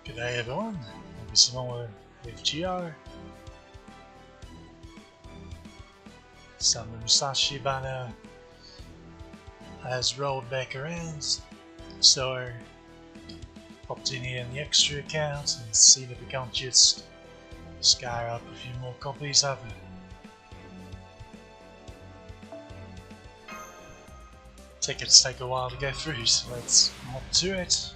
G'day everyone, maybe some more with GR. Some Musashi banner has rolled back around, so I popped in here in the extra account and see if we can't just scare up a few more copies of it. Tickets take a while to go through, so let's hop to it.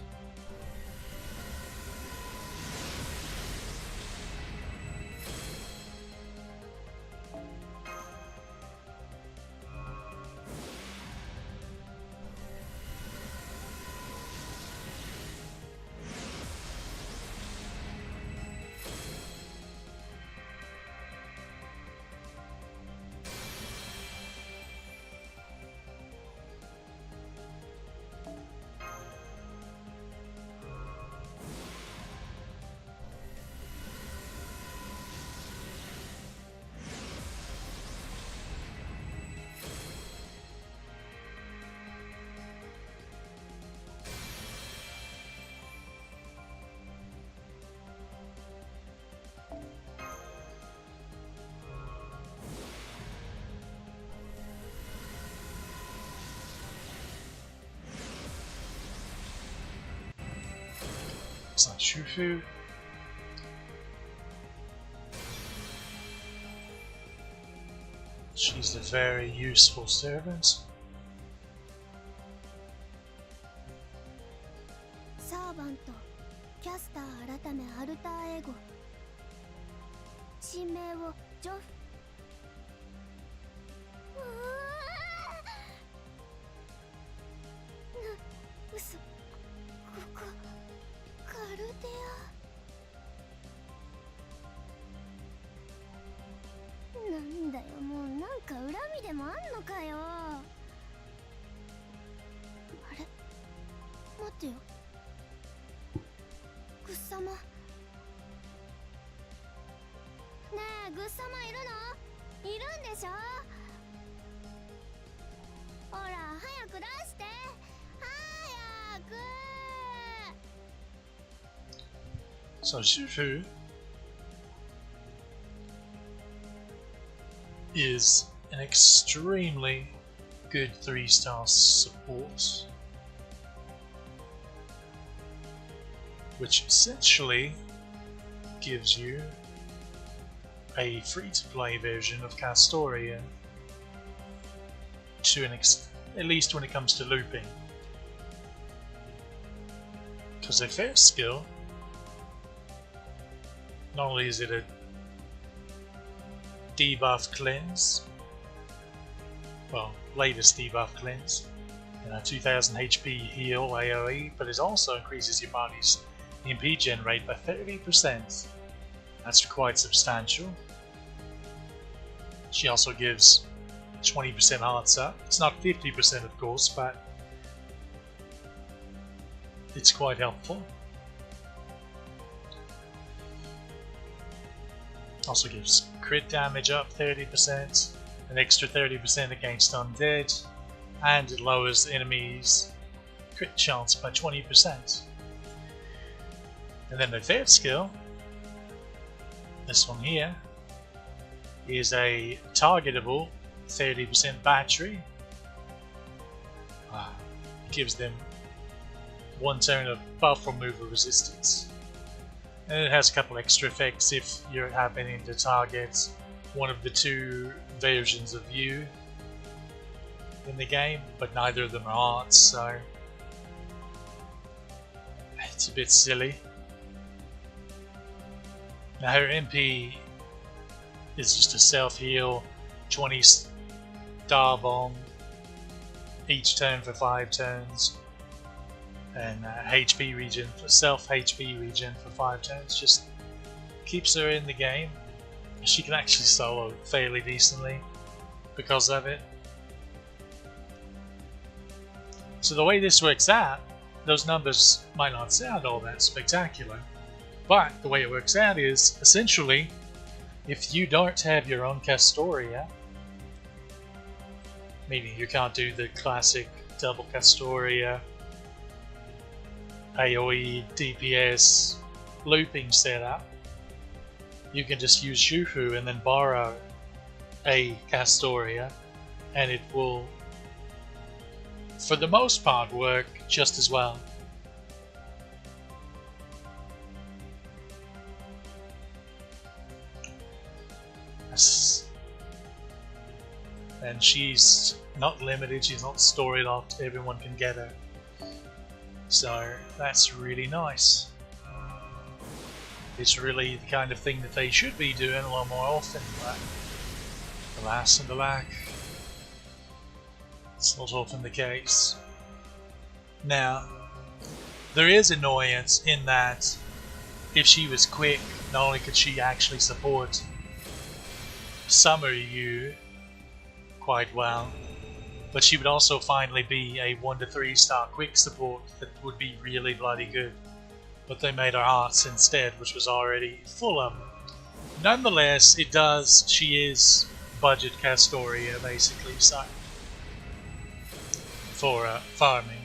It's like Shufu. She's a very useful servant. Servant, Caster 改めアルターエゴ。地名をジョフ。嘘。ここ。カルデア。なんだよ、もうなんか恨みでもあんのかよ。あれ、待ってよ。グッサマ。ねえ、グッサマいるの？いるんでしょ？ほら、早く出して。早く。So Shufu is an extremely good 3-star support, which essentially gives you a free-to-play version of Castoria to at least when it comes to looping. Because their first skill, not only is it a debuff cleanse, well, latest debuff cleanse, and a 2000 HP heal AoE, but it also increases your body's MP gen rate by 30%. That's quite substantial. She also gives 20% hearts up. It's not 50% of course, but it's quite helpful. Also gives crit damage up 30%, an extra 30% against undead, and it lowers enemies' crit chance by 20%. And then the third skill, this one here, is a targetable 30% battery. Gives them 1 turn of buff removal resistance. And it has a couple extra effects if you're happening to target one of the 2 versions of you in the game, but neither of them are arts, so it's a bit silly. Now her MP is just a self-heal, 20 star bomb each turn for 5 turns. And HP regen, self HP regen for 5 turns, just keeps her in the game. She can actually solo fairly decently because of it. So the way this works out, those numbers might not sound all that spectacular, but the way it works out is essentially if you don't have your own Castoria, meaning you can't do the classic double Castoria AoE, DPS, looping setup, you can just use Shufu and then borrow a Castoria, and it will, for the most part, work just as well. And she's not limited, she's not story locked, everyone can get her. So that's really nice. It's really the kind of thing that they should be doing a lot more often, but alas and alack, it's not often the case. Now, there is annoyance in that if she was quick, not only could she actually support Summer you quite well, but she would also finally be a 1 to 3 star quick support that would be really bloody good. But they made her Hearts instead, which was already full of them. Nonetheless, she is budget Castoria basically, so for farming.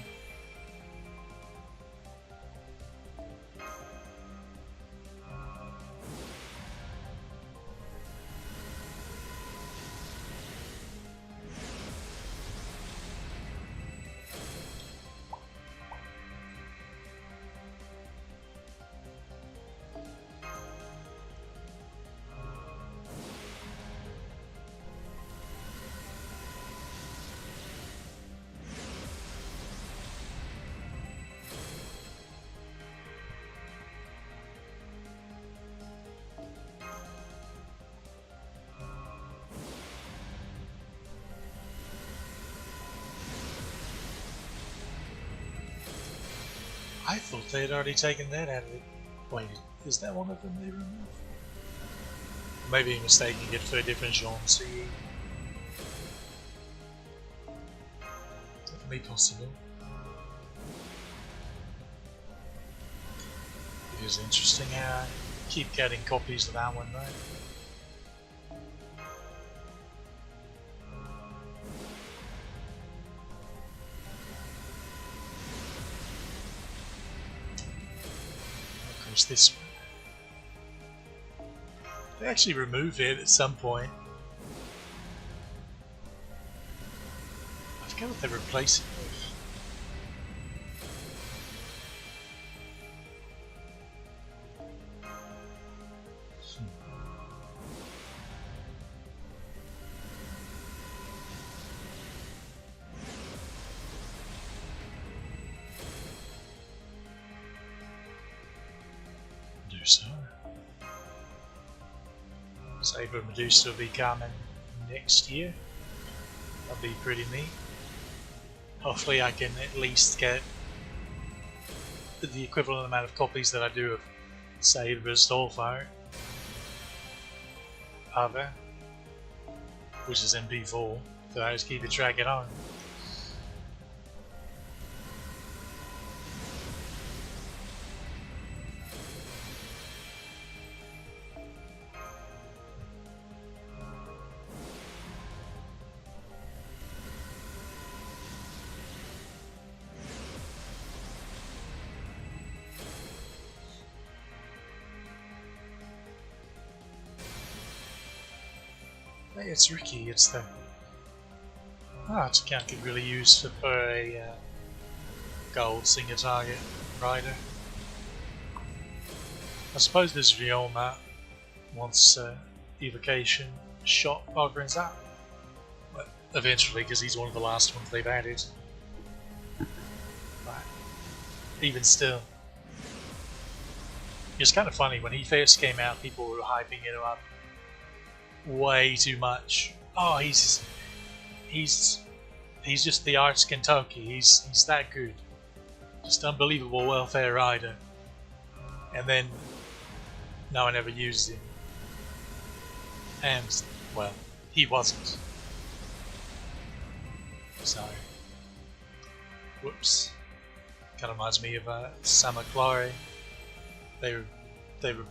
I thought they had already taken that out of it. Wait, is that one of them they removed? Maybe I'm mistaking it for a different genre. Definitely possible. It is interesting how I keep getting copies of that one though. This one. They actually remove it at some point. I forget what they replace it with. So, Saber Medusa will be coming next year. That'll be pretty neat. Hopefully I can at least get the equivalent amount of copies that I do of Saber Starfire Other, which is MP4, so I just keep it tracking on. It's Ricky, it's the it's a account could really use for a gold single target rider. I suppose there's Rioma once evocation shot opens up, but eventually, because he's one of the last ones they've added. But even still, it's kind of funny when he first came out, people were hyping it up way too much. Oh, he's just the Arts Kentucky. He's that good, just unbelievable welfare rider. And then no one ever uses him, and well, he wasn't. So, whoops. Kind of reminds me of Summer Glory. They were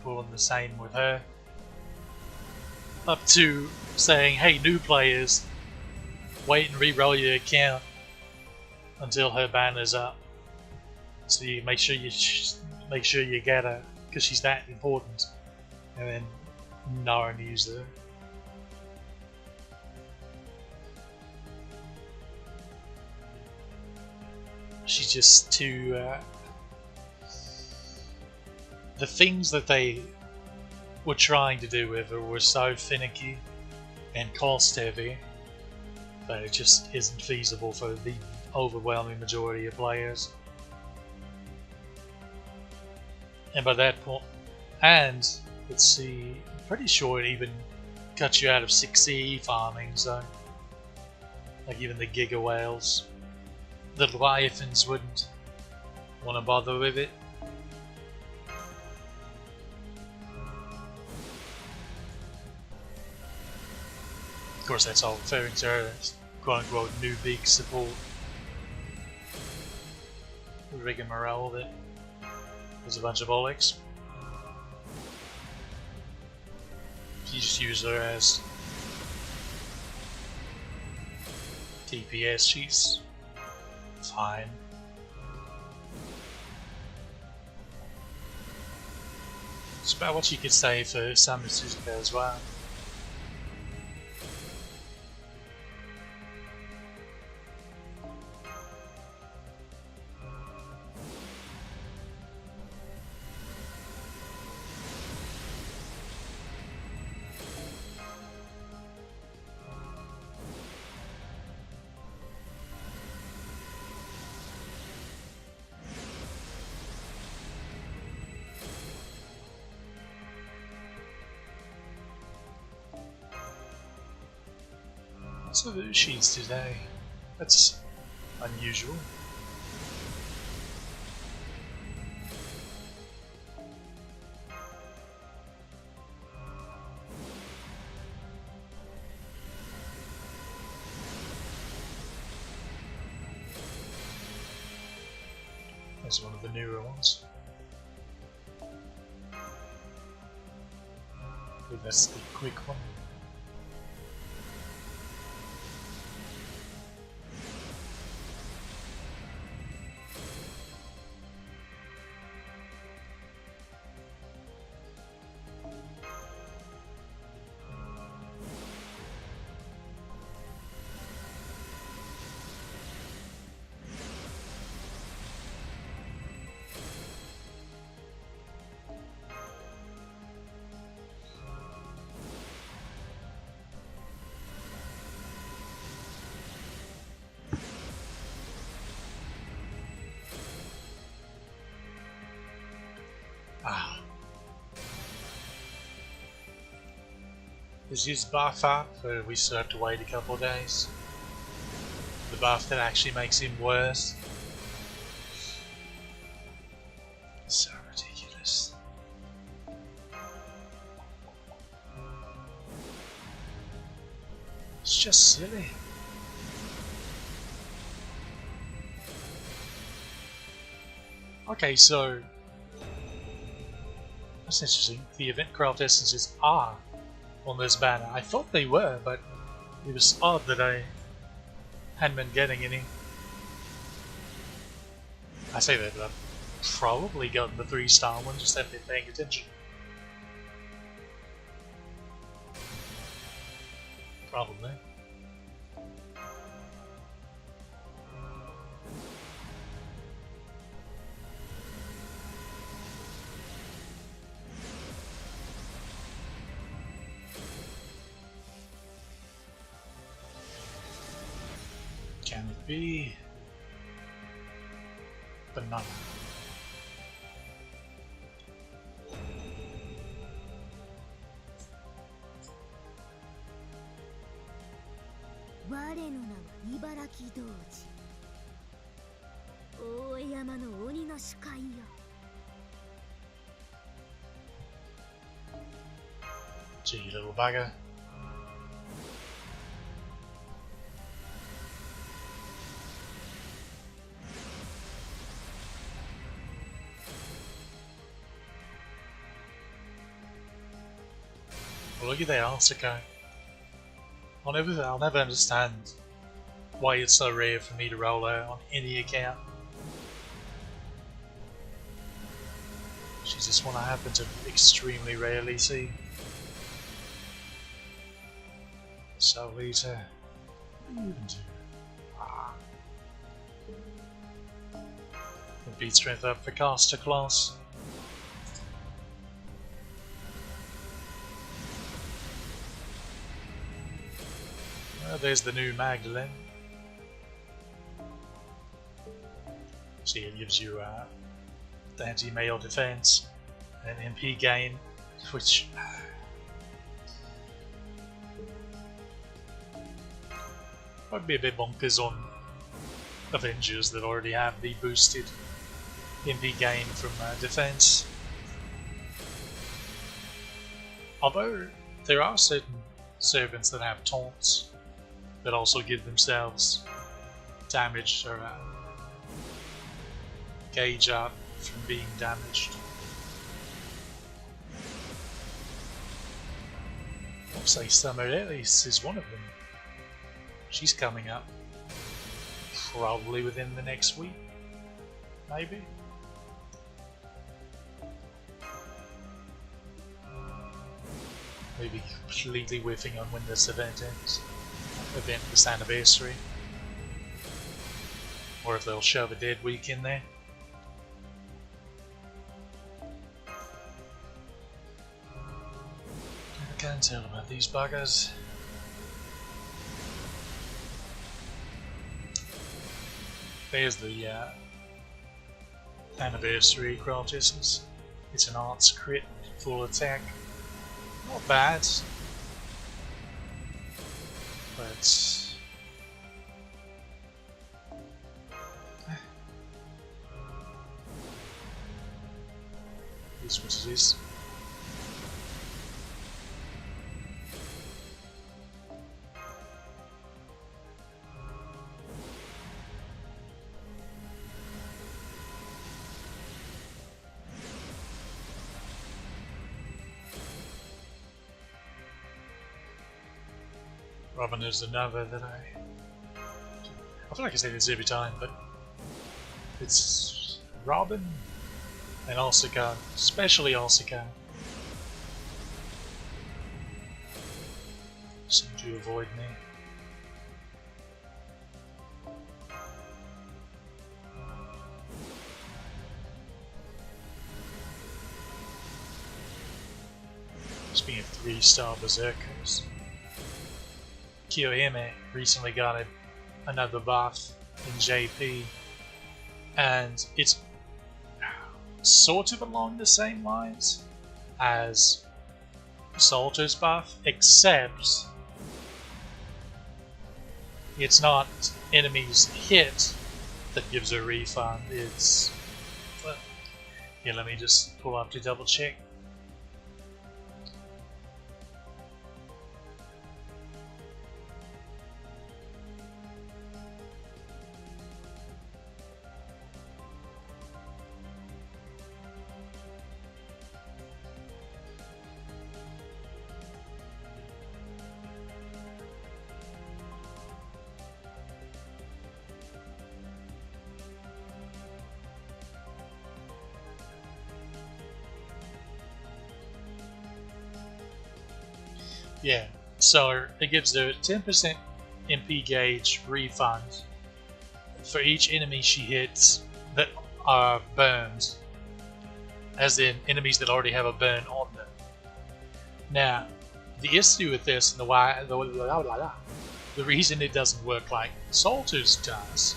pulling the same with her. Up to saying, hey, new players, wait and re-roll your account until her banner's up, so you make sure you get her because she's that important, and then no one used her. She's just too. The things that they were trying to do with her were so finicky and cost heavy that it just isn't feasible for the overwhelming majority of players. And by that point, and let's see, I'm pretty sure it even cuts you out of 6E farming, so like even the Giga Whales, the Leviathans wouldn't want to bother with it. Of course, that's all referring to her as quote-unquote new big support. Rigmarole that there's a bunch of Olex. If you just use her as TPS, she's fine. It's about what you could say for Summer Suzuka as well. So she's today. That's unusual. That's one of the newer ones. I believe that's the quick one. Is his buff up, or we still have to wait a couple of days? The buff that actually makes him worse. So ridiculous. It's just silly. Okay, so that's interesting. The event craft essences are on this banner. I thought they were, but it was odd that I hadn't been getting any. I say that, but I've probably gotten the 3-star one, just haven't been paying attention. Probably. Can it be banana? Gee, little bugger. Well, look at that Asuka. I'll never understand why it's so rare for me to roll her on any account. She's just one I happen to extremely rarely see. So later, even do. Beat strength up for caster class. There's the new Magdalene. See, it gives you the anti-mail defense and MP gain, which might be a bit bonkers on Avengers that already have the boosted MP gain from defense. Although there are certain servants that have taunts that also give themselves damage or gauge up from being damaged. Looks like Summerelis is one of them. She's coming up probably within the next week, maybe. Maybe completely whiffing on when this event ends. This anniversary. Or if they'll shove a dead week in there. I can't tell about these buggers. There's the anniversary Craftisms. It's an arts crit, full attack. Not bad. But is what it is. Robin is another that I feel like I say this every time, but it's Robin and Asuka, especially Asuka, seem to avoid me. Speaking of 3-star berserkers, Kiyohime recently got another buff in JP, and it's sort of along the same lines as Salter's buff, except it's not enemies hit that gives a refund, it's... Here, let me just pull up to double check. Yeah, so it gives a 10% MP gauge refund for each enemy she hits that are burned, as in enemies that already have a burn on them. Now, the issue with this and the reason it doesn't work like Salter's does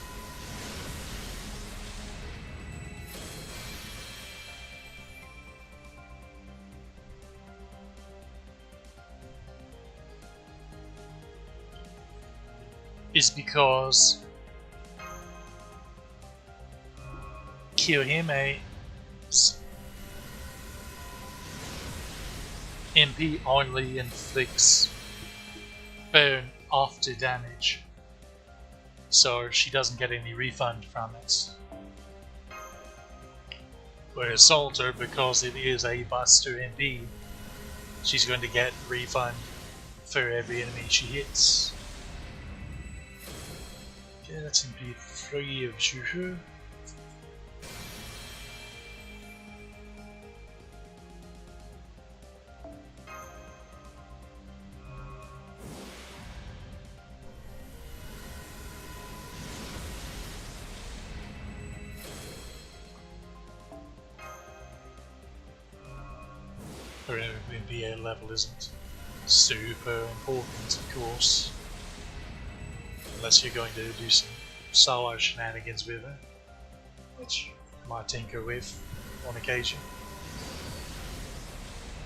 is because Kiyohime's MP only inflicts burn after damage, so she doesn't get any refund from it. Whereas Salter, because it is a Buster MP, she's going to get refund for every enemy she hits. Okay, that's MP 3 of Juju. or MP level isn't super important, of course, unless you're going to do some solo shenanigans with her, which I might tinker with on occasion,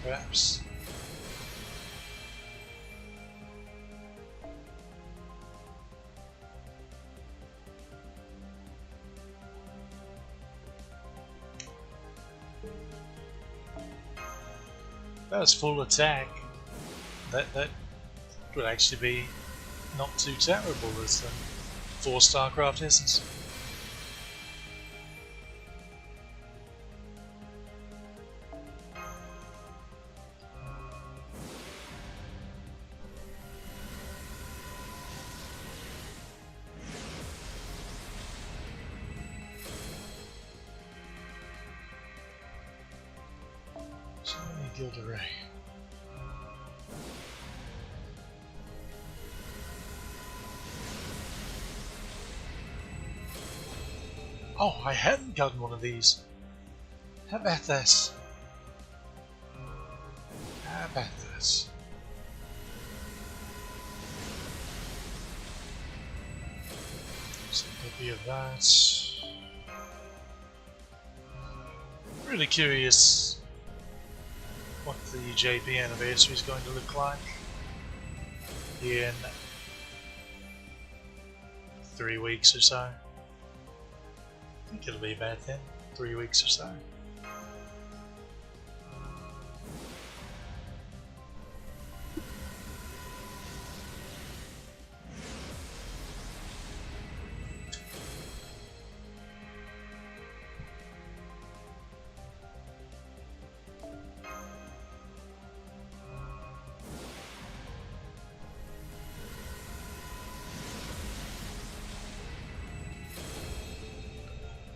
perhaps. That's full attack. That would actually be not too terrible as a 4-star craft essence. So many guild array. Oh, I hadn't gotten one of these. How about this? How about this? So a copy of that. Really curious what the JP anniversary is going to look like in 3 weeks or so. I think it'll be about then, 3 weeks or so.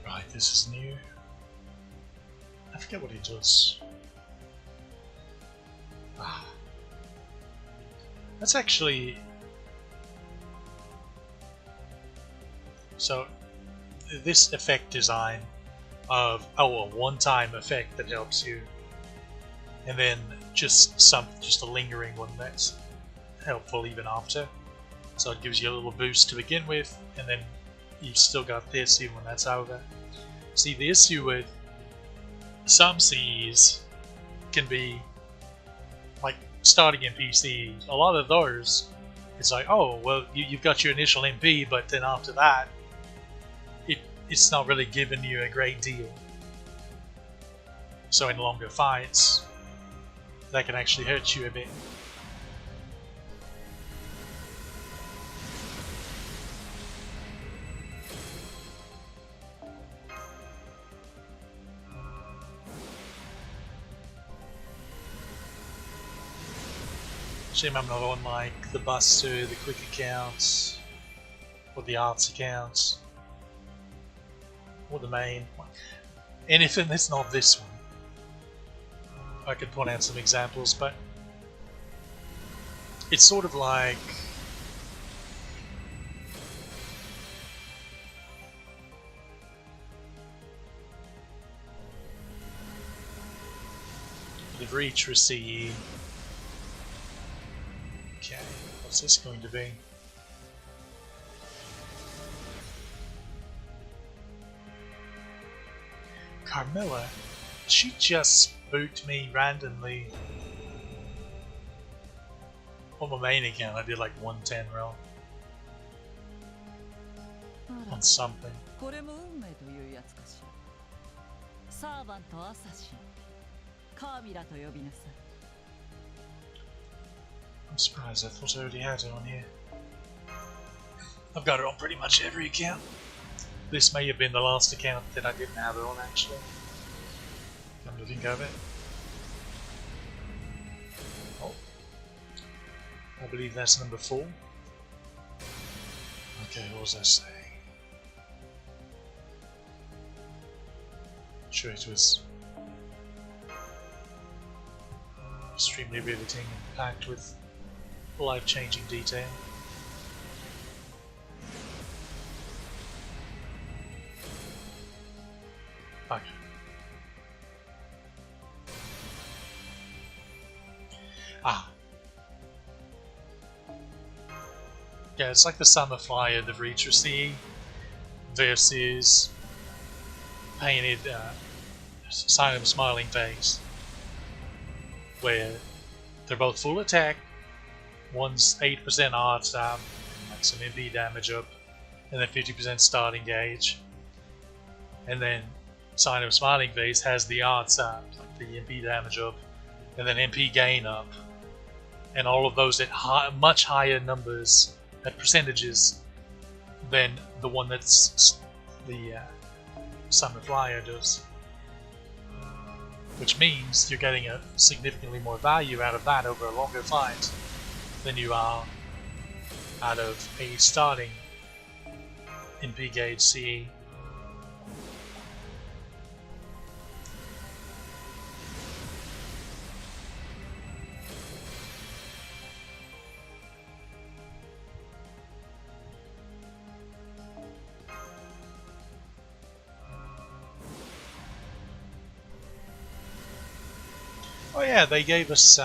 Right, this is new. I forget what he does. Ah. That's actually... So, this effect design of, a one-time effect that helps you, and then just a lingering one that's helpful even after. So it gives you a little boost to begin with, and then you've still got this even when that's over. See, the issue with some CEs can be, like starting in PC, a lot of those, it's like, oh, well, you've got your initial MP, but then after that, it's not really giving you a great deal. So in longer fights, that can actually hurt you a bit. Shame I'm not on like the Buster, the Quick accounts, or the Arts accounts, or the main. Anything that's not this one. I could point out some examples, but it's sort of like the Reach for CE. Okay, what's this going to be? Carmilla, she just spooked me randomly. On my main account, I did like 110 roll on something. I'm surprised, I thought I already had it on here. I've got it on pretty much every account. This may have been the last account that I didn't have it on, actually. Come to think of it. Oh. I believe that's number 4. Okay, what was I saying? Sure, it was extremely riveting and packed with life-changing detail. Okay. Ah. Yeah, it's like the Summer Flyer, the Reacher CE versus painted Silent Smiling Face, where they're both full attack. One's 8% hard stab, like some MP damage up, and then 50% starting gauge. And then Sign of Smiling Face has the hard stab, like the MP damage up, and then MP gain up. And all of those at much higher numbers, at percentages, than the one that's the Summer Flyer does. Which means you're getting a significantly more value out of that over a longer fight than you are out of a starting MP gauge CE. Oh yeah, they gave us,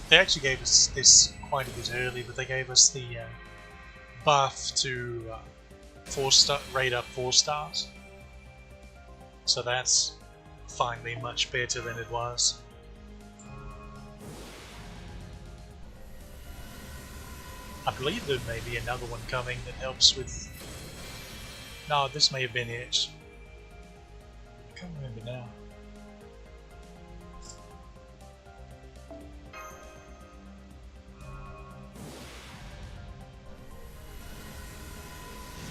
they actually gave us this quite a bit early, but they gave us the buff to 4-star, rate up 4 stars. So that's finally much better than it was. I believe there may be another one coming that helps with... No, this may have been it. I can't remember now.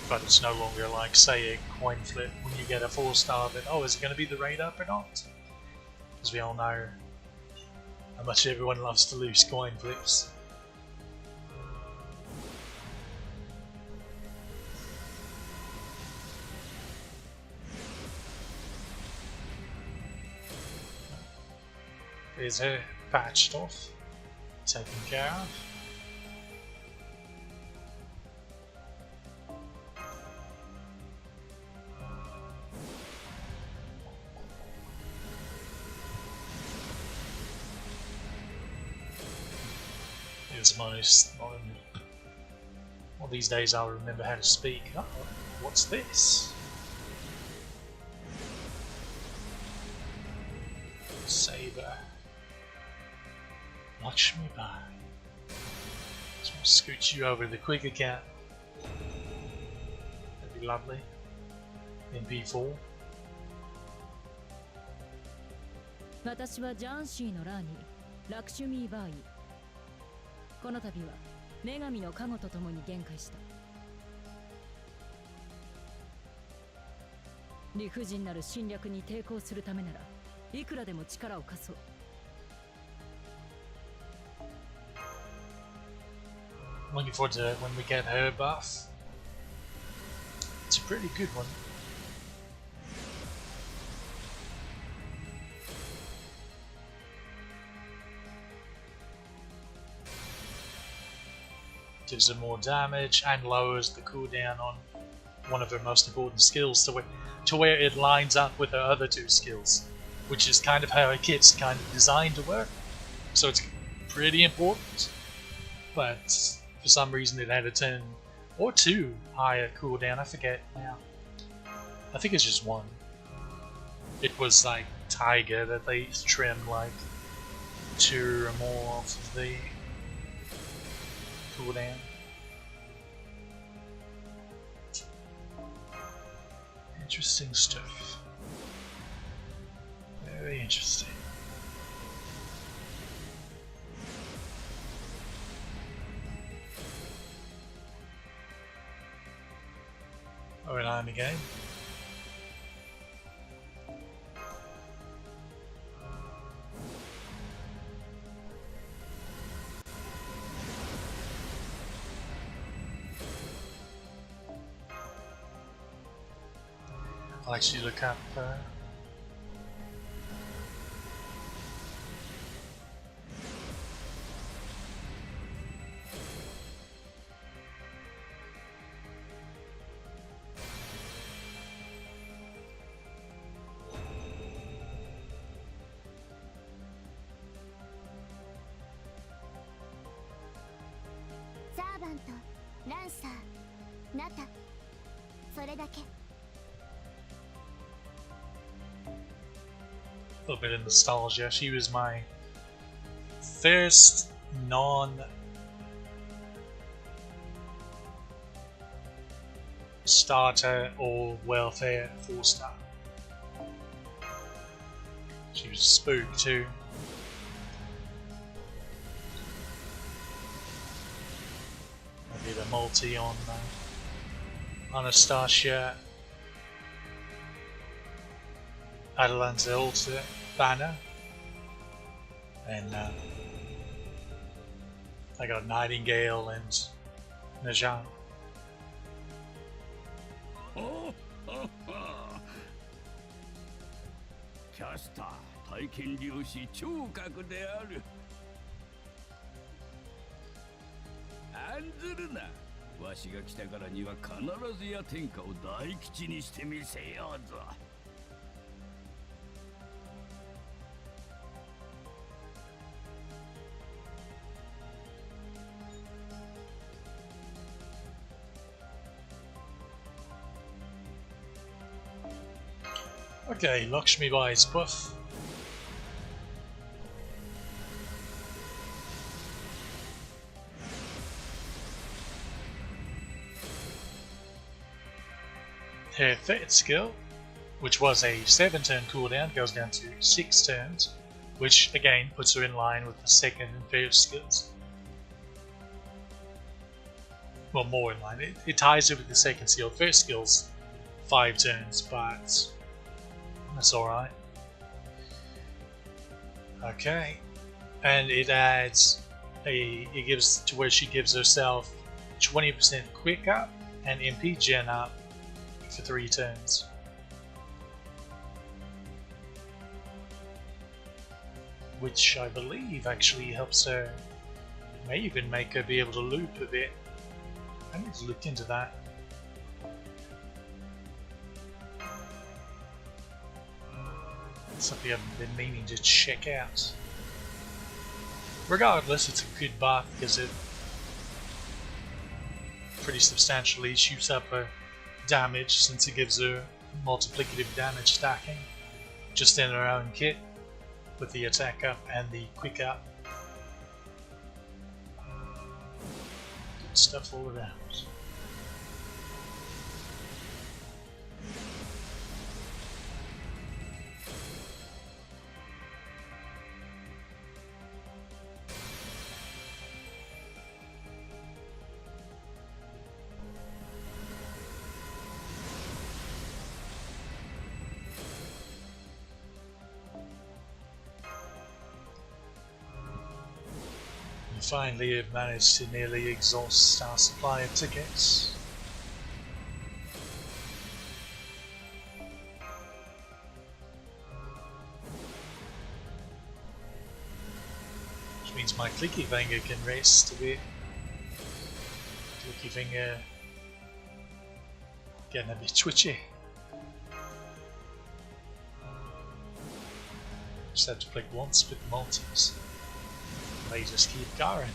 But it's no longer like, say, a coin flip when you get a 4-star that, oh, is it going to be the rate up or not? Because we all know how much everyone loves to lose coin flips. Here's her patched off, taken care of. Well, these days I'll remember how to speak. Oh, what's this? Saber. Lakshmi Bai. Just want to scoot you over the quick account. That'd be lovely. MP4. 私はジャンシーのラーニー、ラクシュミーバーイ。この度は女神の加護とともに限界した。理不尽なる侵略に抵抗するためならいくらでも力を貸そう。Looking forward to when we get her buff. It's a pretty good one. Gives her more damage and lowers the cooldown on one of her most important skills to where it lines up with her other 2 skills, which is kind of how a kit's kind of designed to work. So it's pretty important, but for some reason it had a 10 or 2 higher cooldown. I forget now. I think it's just 1. It was like Tiger that they trimmed like 2 or more of the cooldown. Interesting stuff. Very interesting. Oh, and I'm again. I'll actually look up ランサー、ナタ、それだけ。A little bit of nostalgia. She was my first non-starter or welfare 4-star. She was a spook too. I did a multi on Anastasia, Adelante's ultimate banner, and I got Nightingale and Najan. キャスター体験粒子聴覚である。案ずるな。わしが来たからには必ずや天下を大吉にしてみせようぞ。Okay, Lakshmi Bai's buff. Her third skill, which was a 7-turn cooldown, goes down to 6 turns, which again puts her in line with the second and first skills. Well, more in line. It ties her with the second skill. First skill's 5 turns, but that's alright. Okay. And it adds it gives to where she gives herself 20% quick up and MP gen up for 3 turns. Which I believe actually helps her, it may even make her be able to loop a bit. I need to look into that. Something I've been meaning to check out. Regardless, it's a good buff because it pretty substantially shoots up her damage since it gives her multiplicative damage stacking just in her own kit with the attack up and the quick up. Good stuff all around. Finally, have managed to nearly exhaust our supply of tickets. Which means my clicky finger can rest a bit. Clicky finger getting a bit twitchy. Just had to click once with multis. They just keep going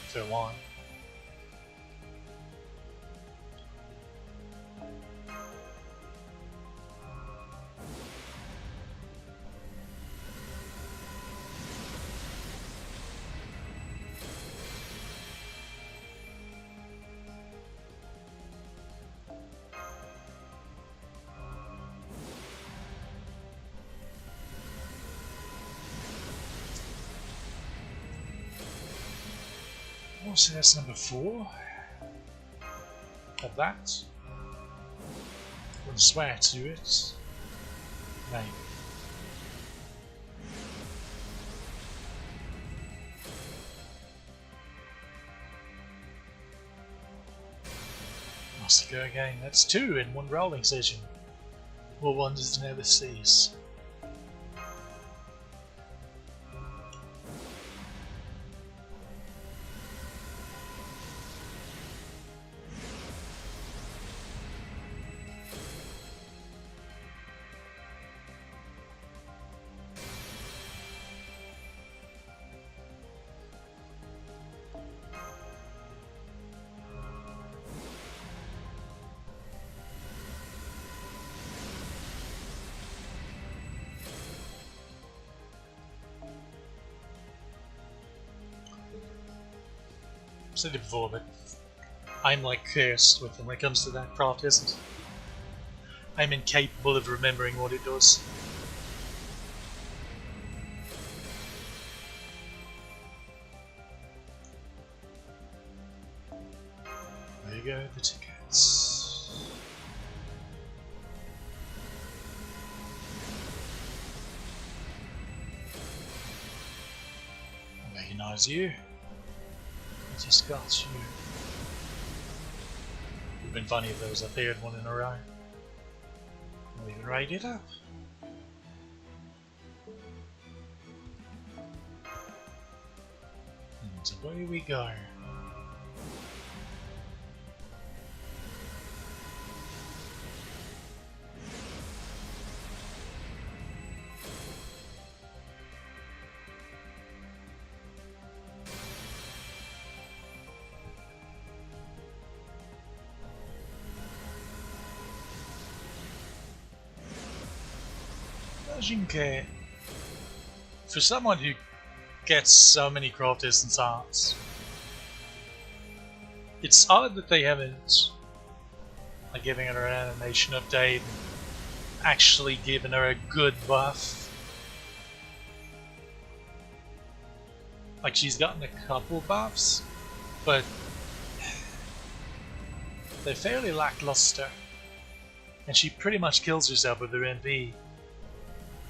for a while. So that's number 4 of that. Wouldn't swear to it. Maybe. Must go again. That's 2 in one rolling session. What wonders never cease. said it before, but I'm like cursed with them when it comes to that craft, isn't it? I'm incapable of remembering what it does. There you go, the tickets. I recognize you. I just got you. It would have been funny if there was a third one in a row. I'll even write it up. And away we go. Imagine for someone who gets so many craft distance arts, it's odd that they haven't like giving her an animation update and actually given her a good buff. Like she's gotten a couple buffs, but they're fairly lackluster, and she pretty much kills herself with her MP.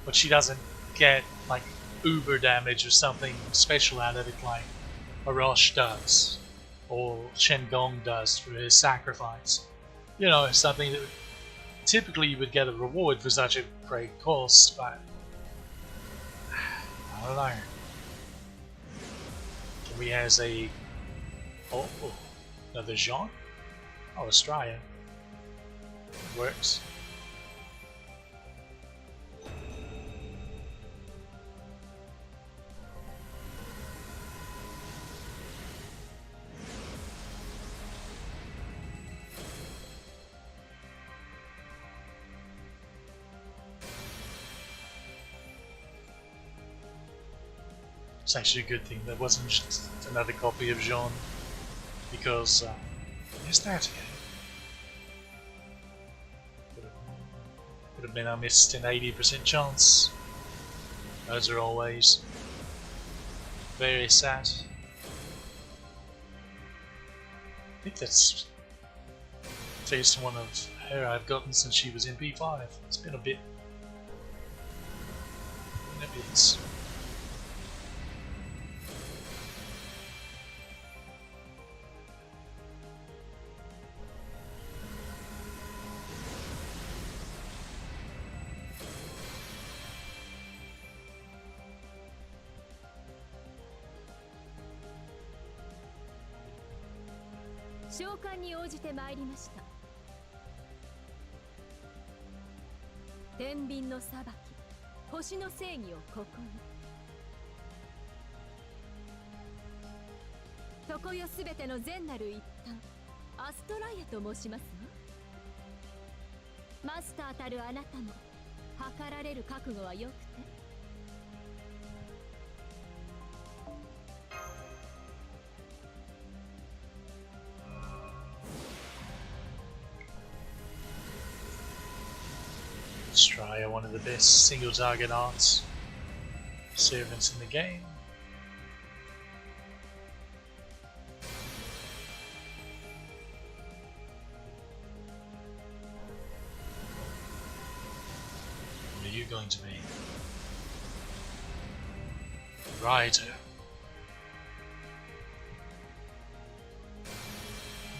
But she doesn't get like uber damage or something special out of it like Arash does or Shen Gong does for his sacrifice. You know, something that typically you would get a reward for such a great cost, but I don't know. Can we has a another Jean? Oh, Australia. It works. It's actually a good thing there wasn't just another copy of Jean, because where's that again? Would have been I missed an 80% chance. Those are always very sad. I think that's the first one of her I've gotten since she was in P5. It's been a bit.「召喚に応じてまいりました」「天秤の裁き、星の正義をここに」「常世すべての善なる一端、アストライアと申しますわ」「マスターたるあなたも計られる覚悟はよくて」Australia, one of the best single target arts servants in the game. What are you going to be? Rider.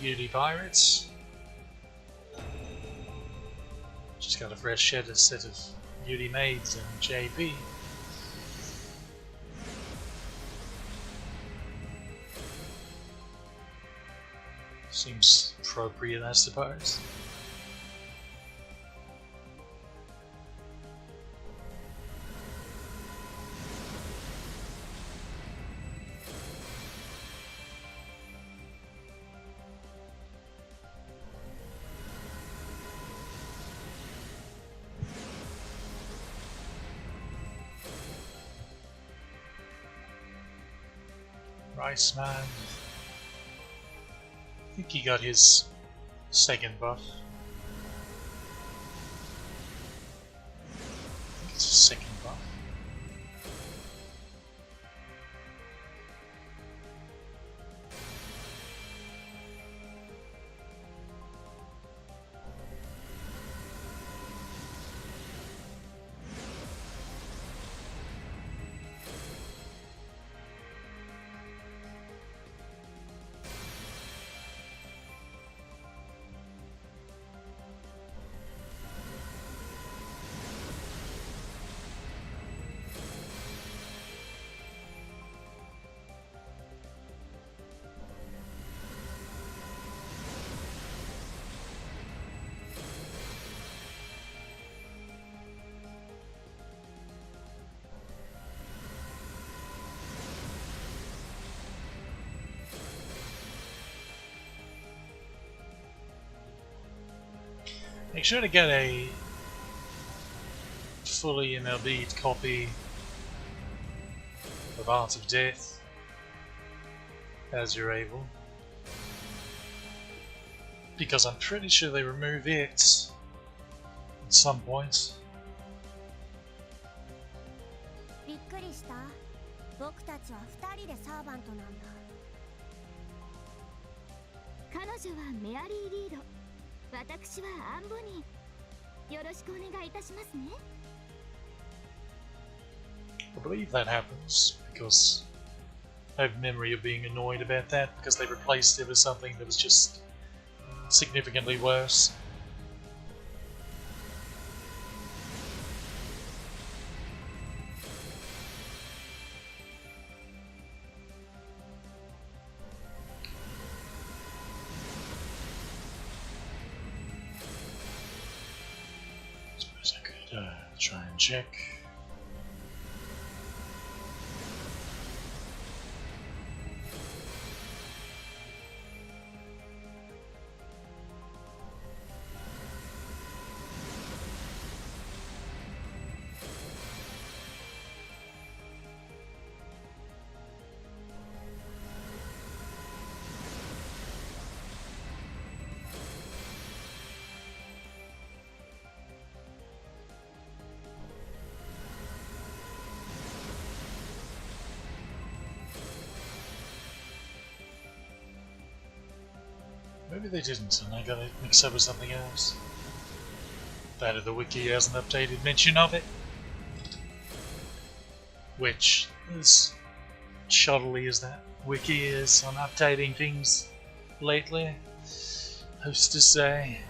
Beauty Pirates. Just got a fresh shed a set of Beauty Maids and JP. Seems appropriate, I suppose. Rice Man. I think he got his second buff. I think it's his second buff. Make sure to get a fully MLB'd copy of Art of Death as you're able, because I'm pretty sure they remove it at some point. びっくりした。僕たちは2人でサーバントなんだ。彼女はメアリー・リード。私はアンボニー。よろしくお願いいたしますね。I believe that happens because I have memory of being annoyed about that because they replaced it with something that was just significantly worse. Suppose I could try and check. Maybe they didn't, and I got it mixed up with something else. That of the wiki has an updated mention of it, which, as shoddily as that wiki is on updating things lately, who's to say?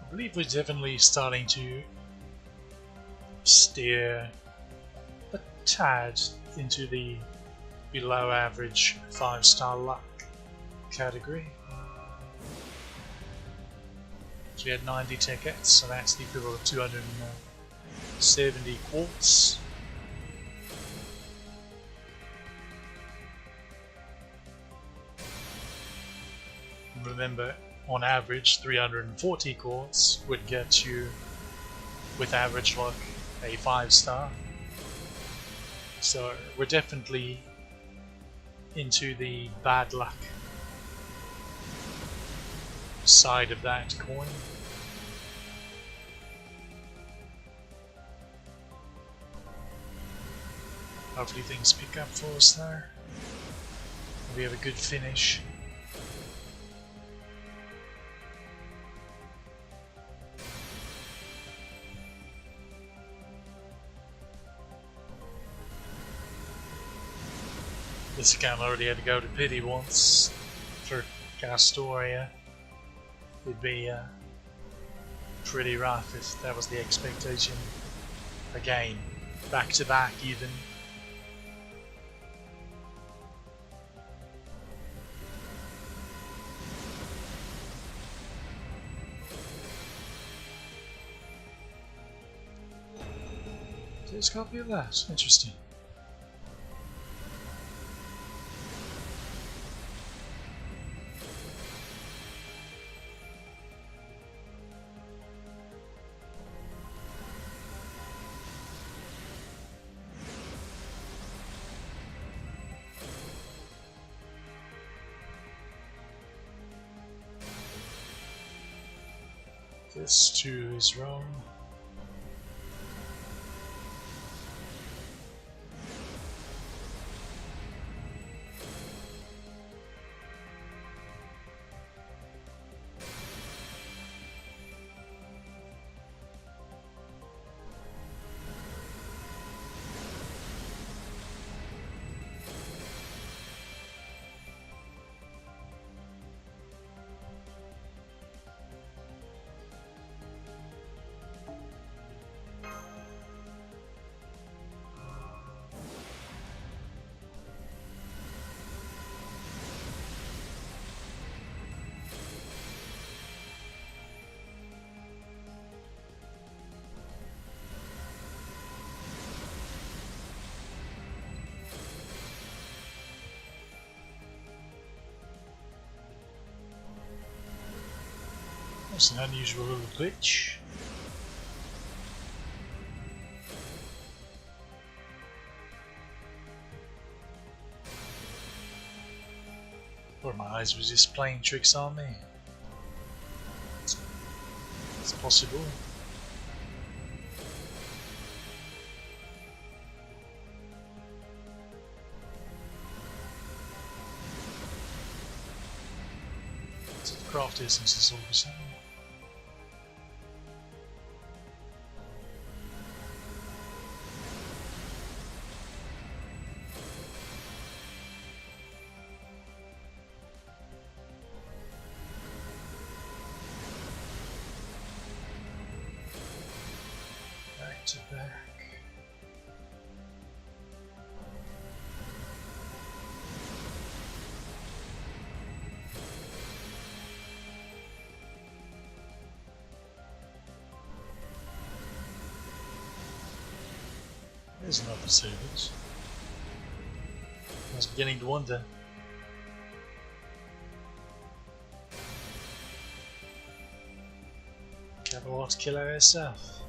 I believe we're definitely starting to steer a tad into the below average 5-star luck category. So we had 90 tickets, so that's the equivalent of 270 quartz. Remember, on average, 340 quartz would get you, with average luck, a 5-star. So we're definitely into the bad luck side of that coin. Hopefully things pick up for us there. We have a good finish. This account already had to go to pity once for Castoria. It'd be pretty rough if that was the expectation. Again, back to back even. There's a copy of that. Interesting. This too is wrong. That's an unusual little glitch. Or my eyes were just playing tricks on me. It's possible. So the craft essence is all the same. Back to back. There's another servant. I was beginning to wonder. Cavalot killer herself.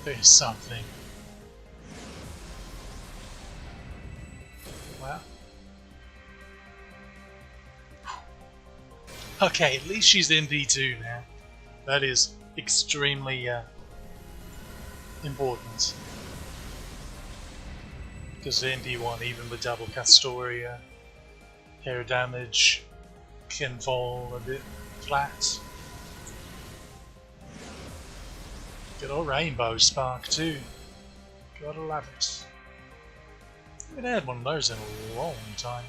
There's something. Well. Okay, at least she's in V2 now. That is extremely important. Because in V1, even with double Castoria, hair damage can fall a bit flat. Good old Rainbow Spark too. Gotta love it. I haven't had one of those in a long time.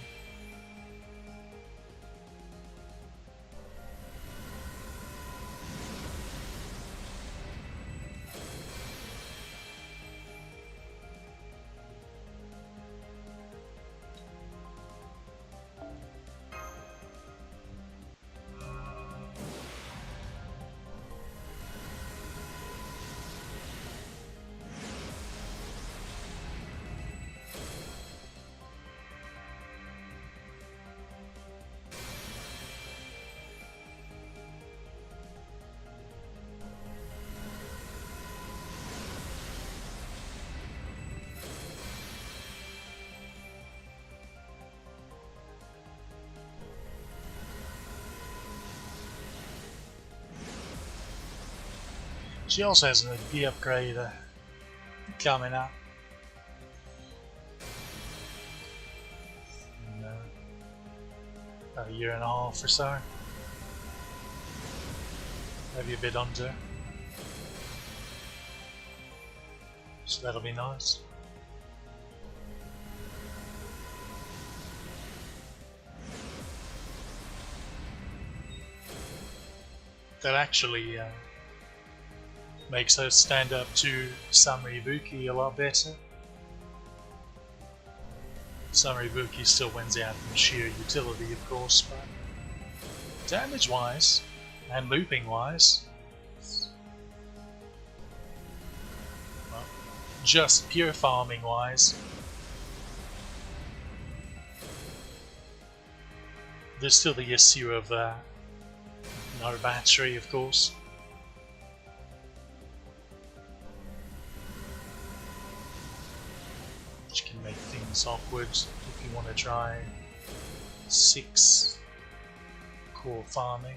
She also has an AP upgrade coming up. In, about a year and a half or so. Maybe a bit under. So that'll be nice. That actually makes her stand up to Summer Ibuki a lot better. Summer Ibuki still wins out from sheer utility, of course, but damage-wise and looping-wise, well, just pure farming-wise, there's still the issue of no battery, of course. Which can make things awkward if you want to try 6 core farming.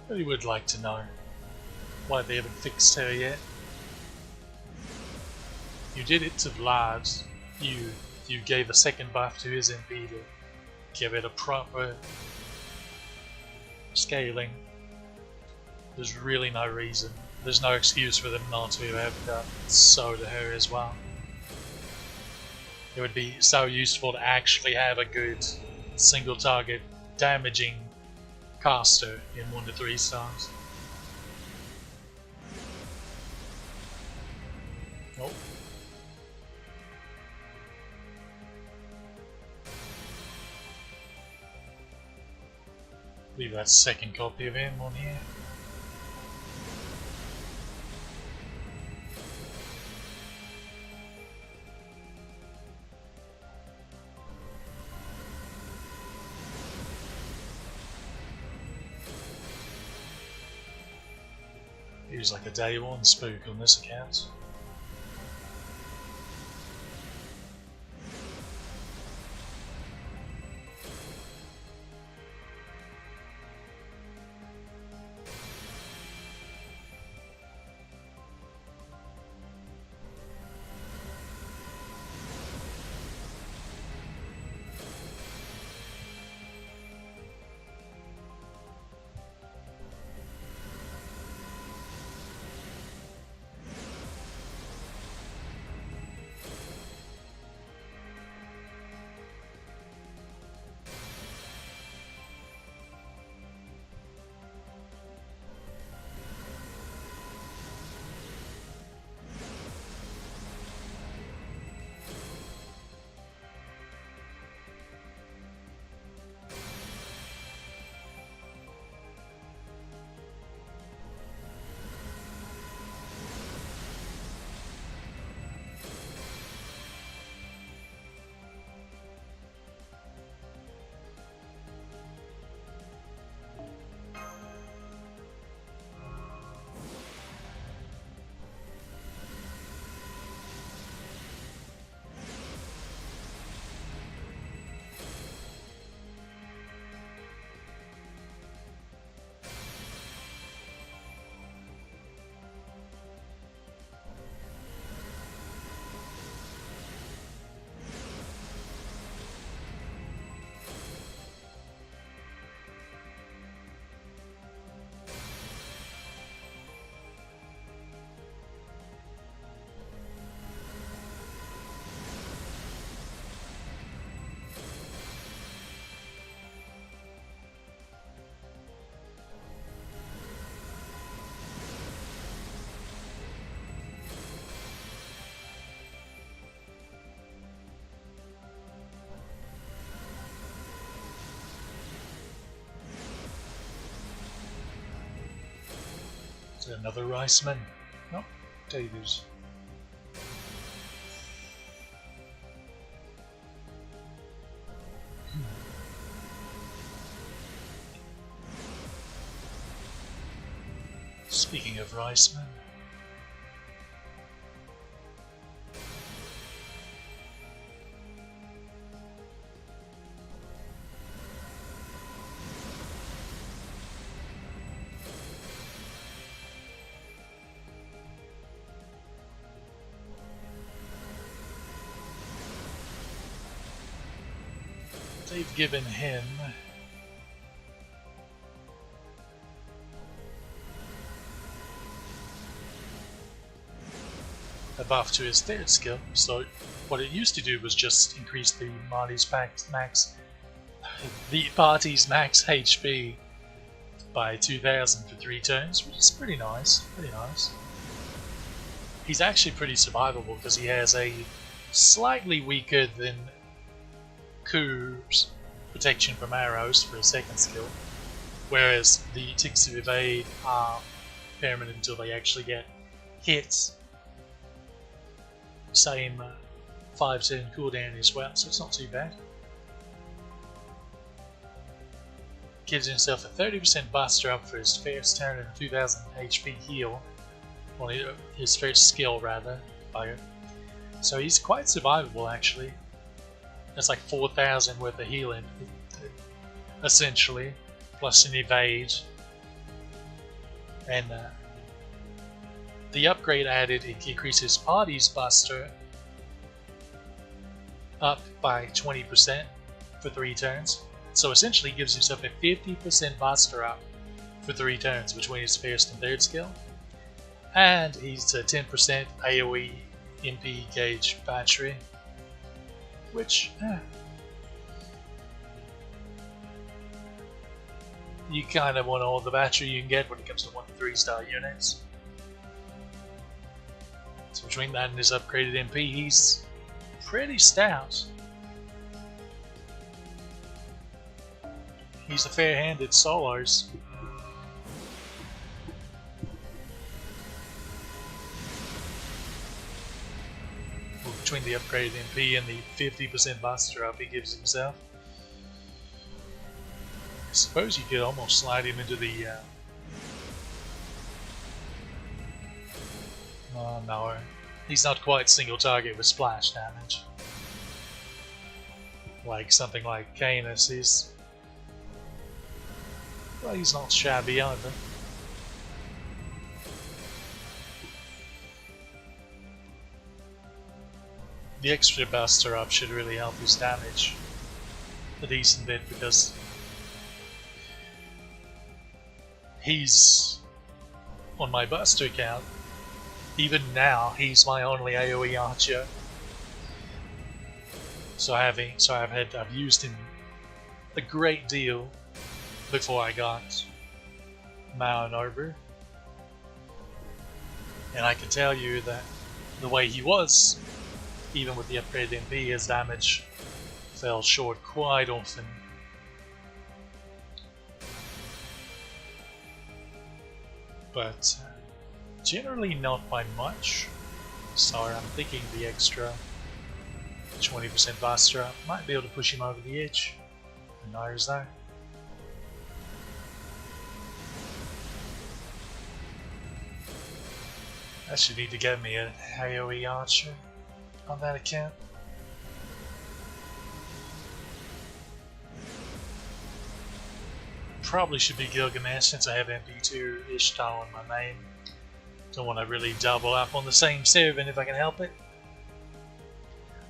I really would like to know why they haven't fixed her yet. You did it to Vlad. You gave a second buff to his MP to give it a proper scaling. There's really no reason. There's no excuse for them not to have done so to her as well. It would be so useful to actually have a good single target damaging caster in 1 to 3 stars. Nope. Leave that second copy of him on here. He was like a day one spook on this account. Is there another Riceman? No, David. Speaking of Riceman, they've given him a buff to his third skill. So what it used to do was just increase the party's max HP by 2,000 for 3 turns, which is pretty nice. Pretty nice. He's actually pretty survivable because he has a slightly weaker than Ku's protection from arrows for his second skill, whereas the ticks of evade are permanent until they actually get hits. Same 5-turn cooldown as well, so it's not too bad. Gives himself a 30% buster up for his first turn and 2,000 HP heal. Well, his first skill rather. So he's quite survivable actually. That's like 4,000 worth of healing, essentially, plus an evade. And the upgrade added, it increases party's buster up by 20% for 3 turns. So essentially gives himself a 50% buster up for 3 turns between his first and third skill. And he's a 10% AoE MP gauge battery, which you kind of want all the battery you can get when it comes to 1 to 3-star units. So between that and his upgraded MP, he's pretty stout. He's a fair-handed solos. Well, between the upgraded MP and the 50% buster up he gives himself, I suppose you could almost slide him into the oh no, he's not quite single target with splash damage like something like Canis is. Well, he's not shabby either. The extra buster up should really help his damage a decent bit because he's on my buster count. Even now, he's my only AoE archer. So I've used him a great deal before I got Mao and Arbor. And I can tell you that the way he was, even with the upgraded MP, his damage fell short quite often. But generally not by much. So I'm thinking the extra 20% buster up might be able to push him over the edge. Who knows though? I should need to get me a AoE archer on that account. Probably should be Gilgamesh since I have MP2 Ishtar on my main. Don't want to really double up on the same servant if I can help it.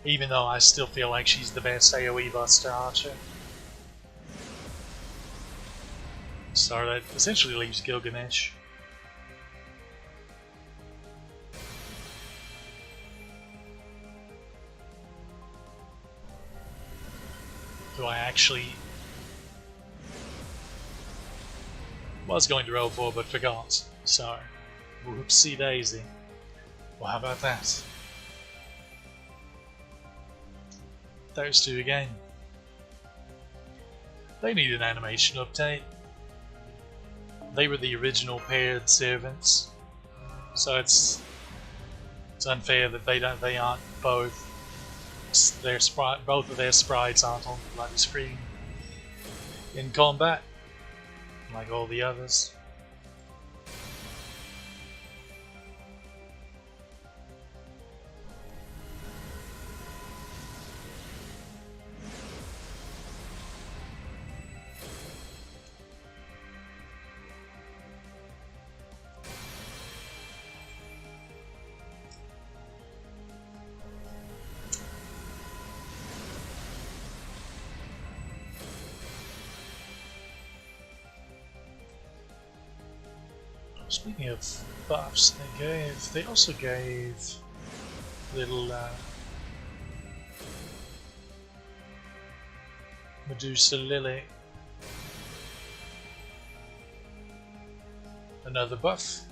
Even though I still feel like she's the best AoE buster archer. So that essentially leaves Gilgamesh. Who I actually was going to roll for but forgot. So, whoopsie daisy. Well, how about that? Those two again. They need an animation update. they were the original paired servants, so it's unfair that they aren't both. Both of their sprites aren't on the bloody screen in combat, like all the others. Speaking of buffs, they also gave little Medusa Lily another buff.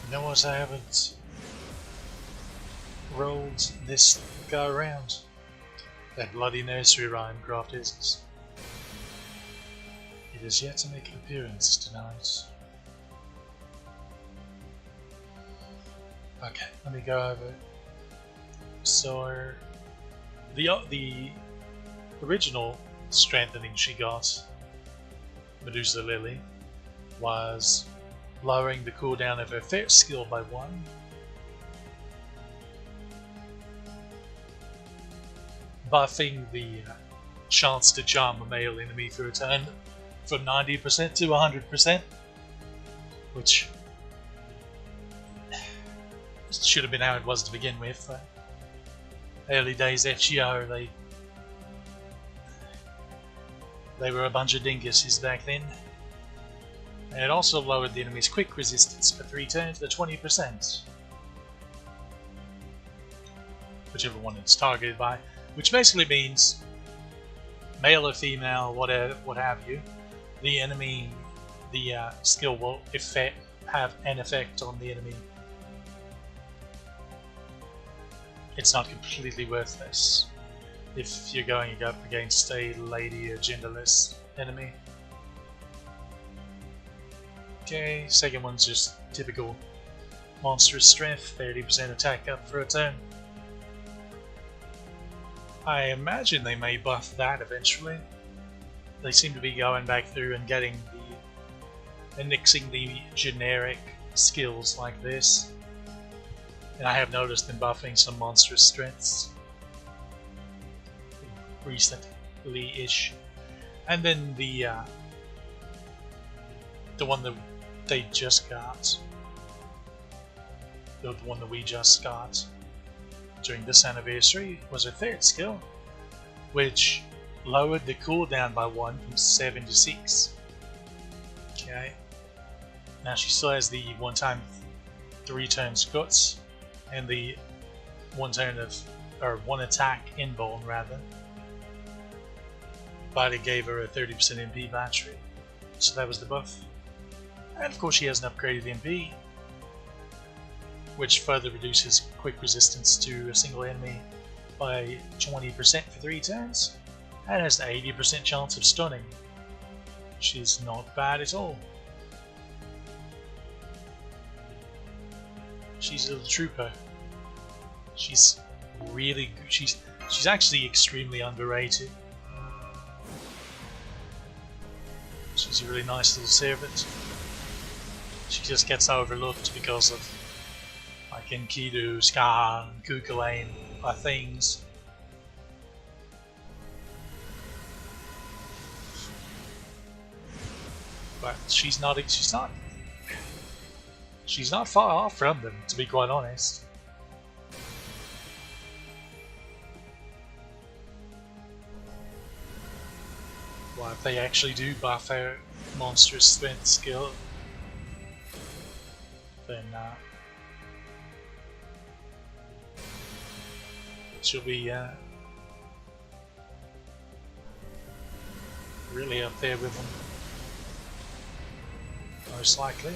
You know what I haven't rolled this go around? That bloody nursery rhyme craft is. It is yet to make an appearance tonight. Okay, let me go over it. So the original strengthening she got, Medusa Lily, was lowering the cooldown of her first skill by 1. Buffing the chance to charm a male enemy for a turn from 90% to 100%, which should have been how it was to begin with. Early days FGO, they were a bunch of dinguses back then. And it also lowered the enemy's quick resistance for 3 turns to 20%. Whichever one it's targeted by. Which basically means, male or female, whatever, what have you, the enemy, the skill will have an effect on the enemy. It's not completely worthless if you're going up against a lady or genderless enemy. Okay, second one's just typical monstrous strength, 30% attack up for a turn. I imagine they may buff that eventually. They seem to be going back through and getting and mixing the generic skills like this. And I have noticed them buffing some monstrous strengths recently-ish. And then the one that they just got, the one that we just got during this anniversary, was her third skill, which lowered the cooldown by 1 from 7 to 6. Okay. Now she still has the 1-time 3-turn guts and the 1 attack inborn rather. But it gave her a 30% MP battery. So that was the buff. And of course she hasn't upgraded MP. which further reduces quick resistance to a single enemy by 20% for 3 turns, and has an 80% chance of stunning, which is not bad at all. She's a little trooper. She's really good. She's actually extremely underrated. She's a really nice little servant. She just gets overlooked because of like Enkidu, Ska, and Kukulane are things. But she's not far off from them, to be quite honest. Well, if they actually do buff her monstrous strength skill, then she'll be really up there with them, most likely.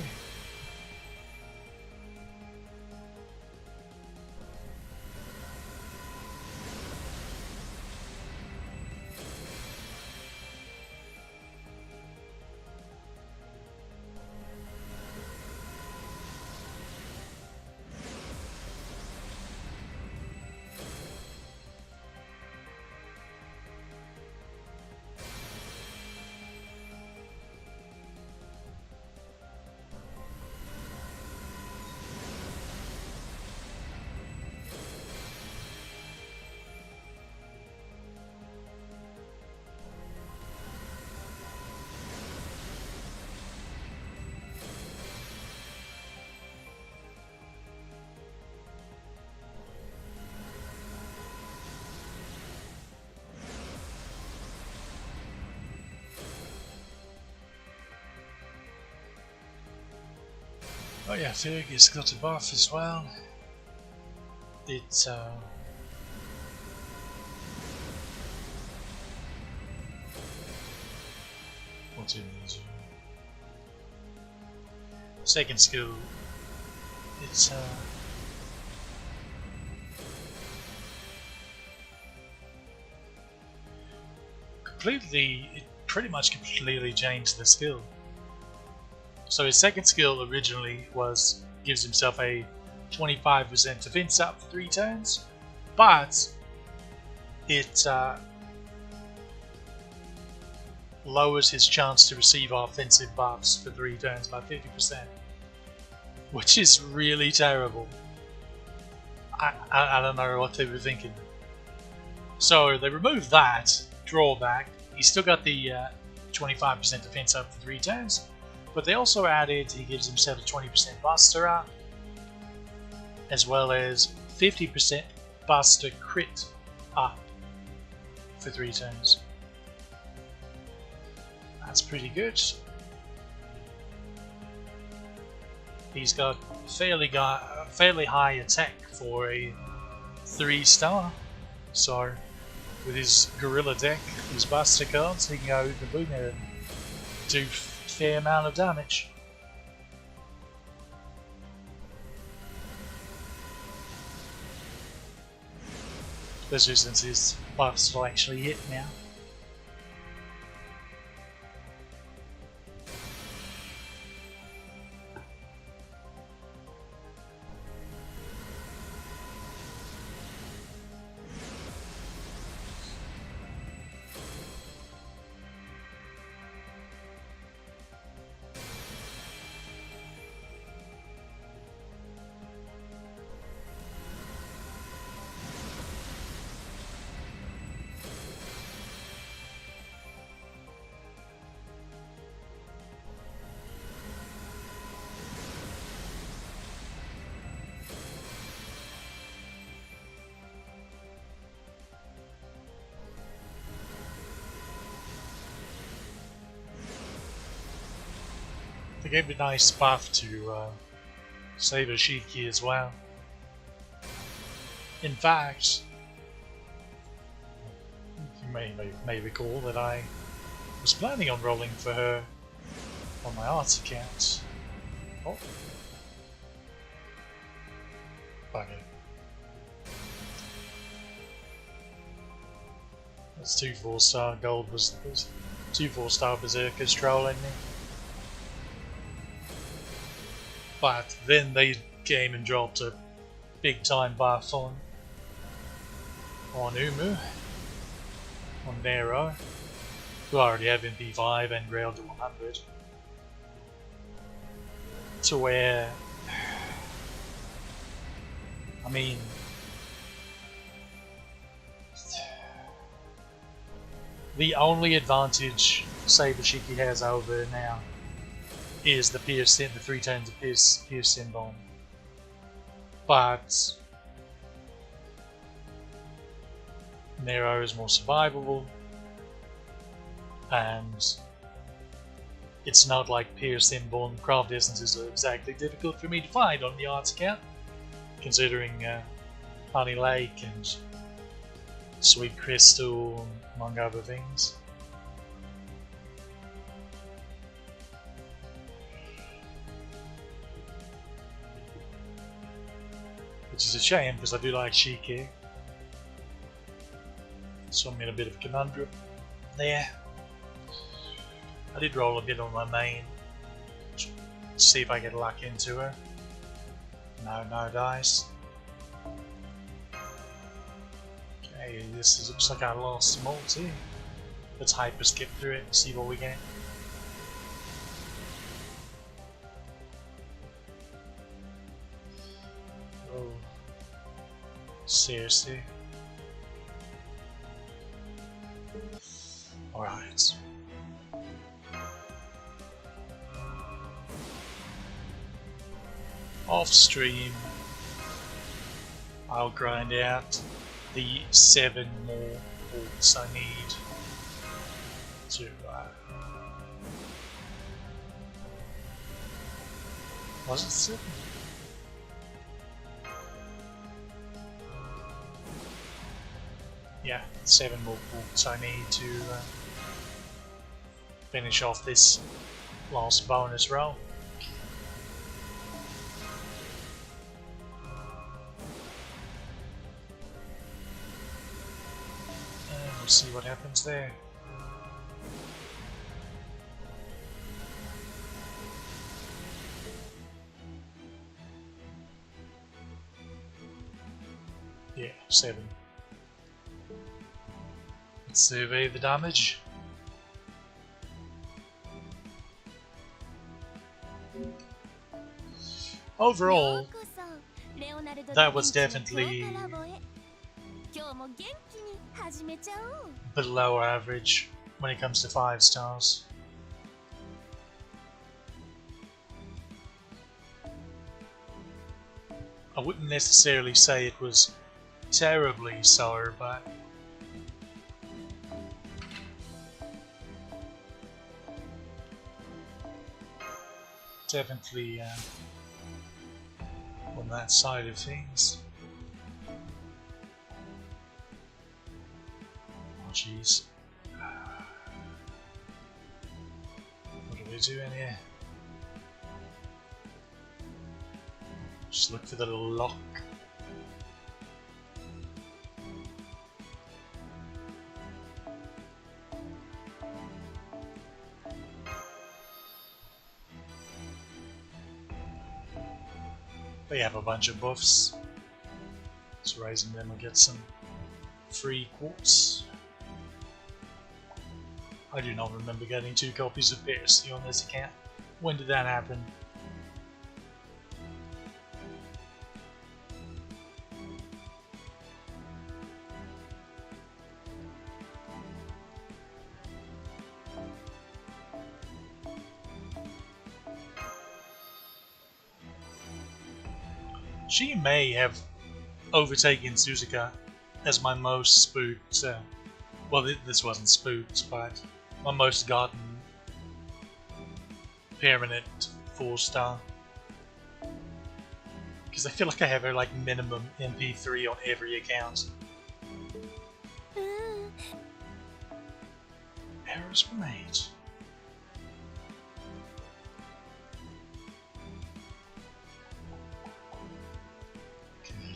Oh yeah, Fergie's got a buff as well. It's what's in these? Second skill. It's it pretty much completely changed the skill. So his second skill originally gives himself a 25% defense up for 3 turns, but it lowers his chance to receive offensive buffs for 3 turns by 50%, which is really terrible. I don't know what they were thinking. So they removed that drawback. He's still got the 25% defense up for 3 turns, but they also added he gives himself a 20% buster up, as well as 50% buster crit up for 3 turns. That's pretty good. He's got fairly high attack for a 3-star, so with his gorilla deck, his buster cards, he can go the boom and do fair amount of damage. Especially since his buffs will actually hit now. They gave a nice buff to Saber Shiki as well. In fact, you may recall that I was planning on rolling for her on my arts account. Oh. Bugger. That's 2 4-star gold was 2 4-star berserkers trolling me. But then they came and dropped a big time buff on Umu, on Nero, who already have MP5 and railed to 100. To where, I mean, the only advantage Saber Shiki has over now is the piercing, the 3 turns of piercing bomb. But Nero is more survivable, and it's not like piercing bomb craft essences are exactly difficult for me to find on the arts account, considering Honey Lake and Sweet Crystal, among other things. Which is a shame, because I do like Shiki. So I'm in a bit of a conundrum there. I did roll a bit on my main, see if I get luck into her. No dice. Okay, looks like I lost some ulti. Let's hyper skip through it and see what we get. Oh, seriously. Alright. Off stream, I'll grind out the 7 more bolts I need to was it 7? Yeah, 7 more bolts I need to finish off this last bonus roll. We'll see what happens there. Yeah, 7. Let's survey the damage. Overall, that was definitely below average when it comes to 5 stars. I wouldn't necessarily say it was terribly so, but definitely on that side of things. Oh jeez. What are we doing here? Just look for the little lock. They have a bunch of buffs, so raising them will get some free quartz. I do not remember getting 2 copies of Piercy on this account. When did that happen? She may have overtaken Suzuka as my most spooked, well this wasn't spooked, but my most gotten permanent 4-star. Because I feel like I have her like minimum MP3 on every account. Errors were made. Okay.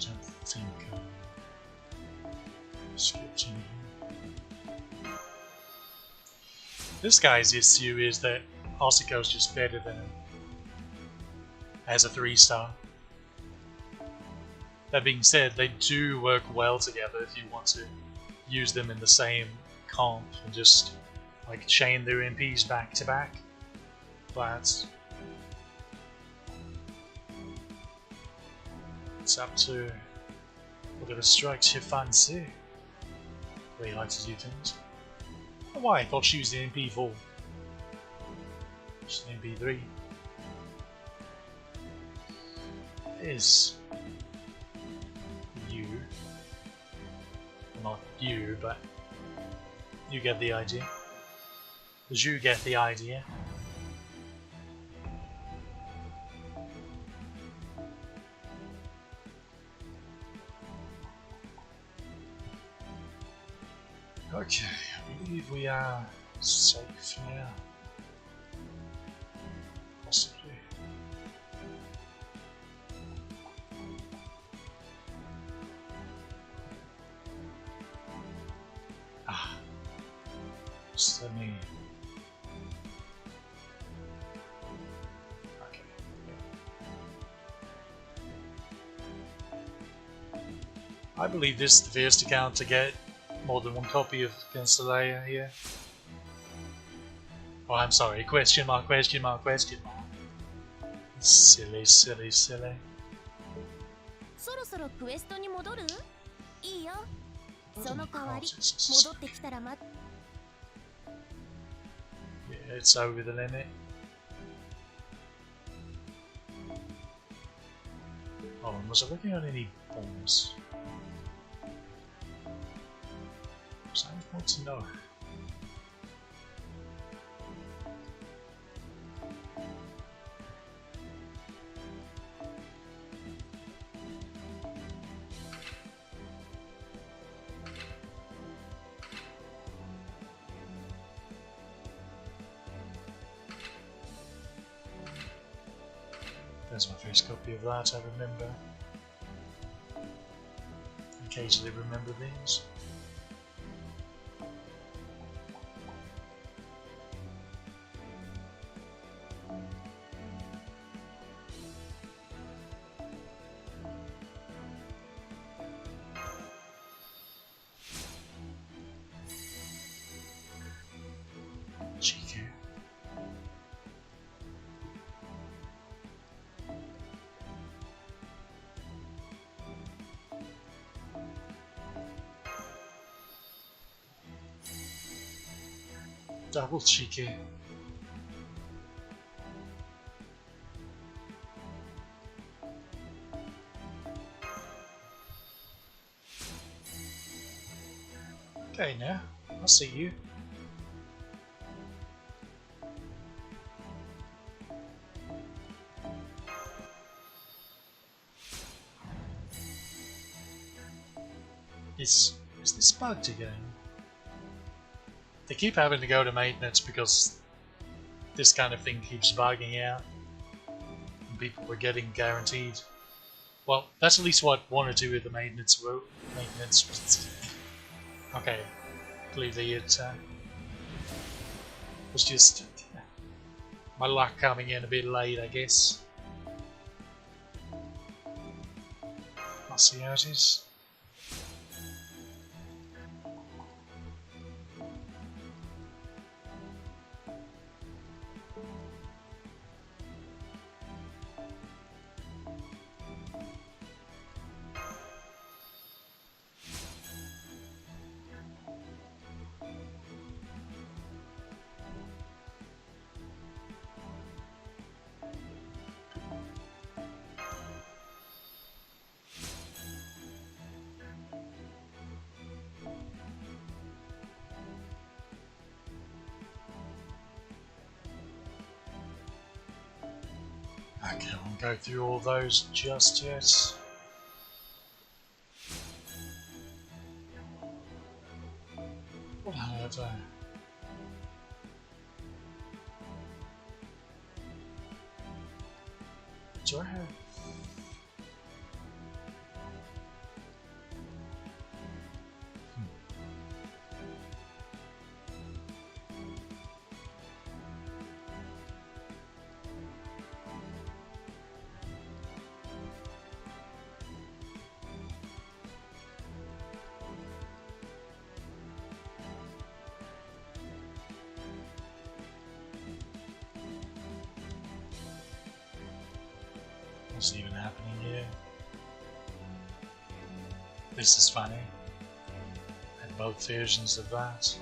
This guy's issue is that Asuko's just better than him as a 3-star. That being said, they do work well together if you want to use them in the same comp and just like chain their MPs back to back. But it's up to whatever strikes your fancy. The way you like to do things. Oh, why? I thought she was the MP4. She's the MP3. Is you. Not you, but you get the idea. Does you get the idea? Okay, I believe we are safe now. Possibly. Ah. Just let me... Okay. I believe this is the first account to get more than one copy of Against the Layer here. Oh, I'm sorry. Question mark, question mark, question mark. Silly, silly, silly. そろそろクエストに戻る？いいよ。その代わり戻ってきたら待っ。Yeah, it's over the limit. Oh, was I looking at any bombs? So I want to know. There's my first copy of that, I remember. Occasionally remember these. Cheeky. Double cheeky. Okay, now I'll see you. Is this bugged again? They keep having to go to maintenance because this kind of thing keeps bugging out and people were getting guaranteed. Well, that's at least what one or two of the maintenance was. Okay, I believe it was just my luck coming in a bit late, I guess. I'll see how it is. Okay, I won't go through all those just yet. What have I? Do I have? What's even happening here? This is funny. And both versions of that.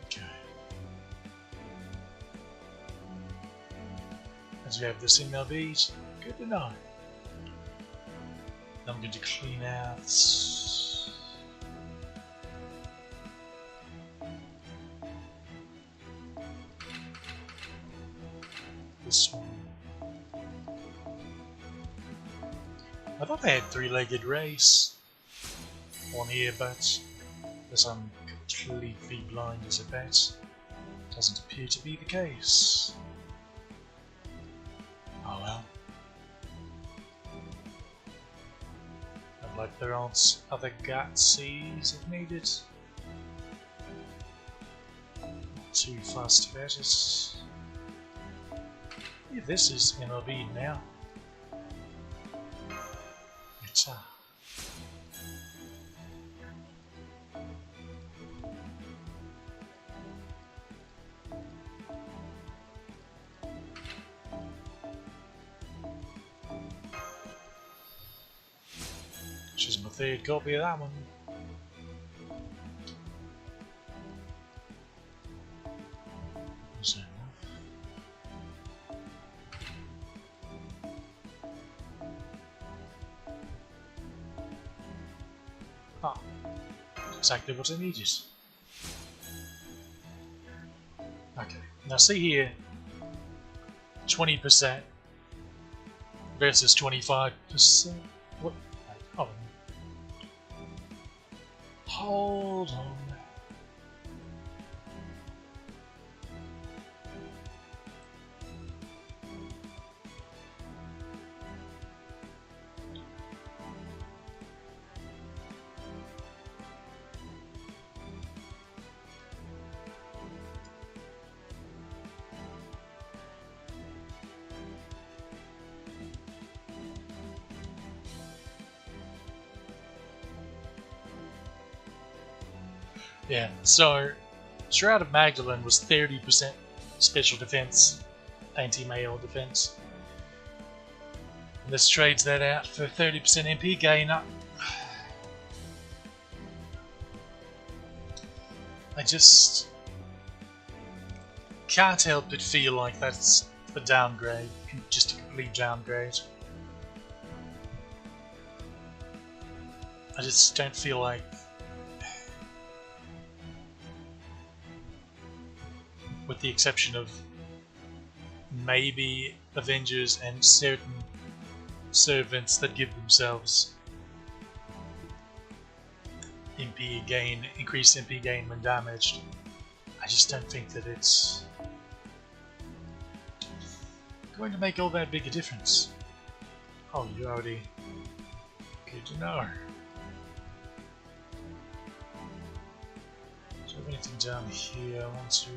Okay. As we have this in our beat, good to know. I'm going to clean out this one. I thought I had three-legged race on here, but as I'm completely blind as a bat, doesn't appear to be the case. Oh well. Like there aren't other Gatsies if needed. Not too fast about it. Yeah, this is MLB now. It's She's my third copy of that one. Is that enough? Ah, exactly what I needed. Okay, now see here, 20% versus 25%. What? Oh. Hold on. Yeah, so Shroud of Magdalene was 30% special defense, anti-mail defense. And this trades that out for 30% MP gain. I just can't help but feel like that's a downgrade, just a complete downgrade. I just don't feel like with the exception of maybe Avengers and certain servants that give themselves MP gain, increased MP gain when damaged. I just don't think that it's going to make all that big a difference. Oh, you already... Good to know. Do I have anything down here I want to...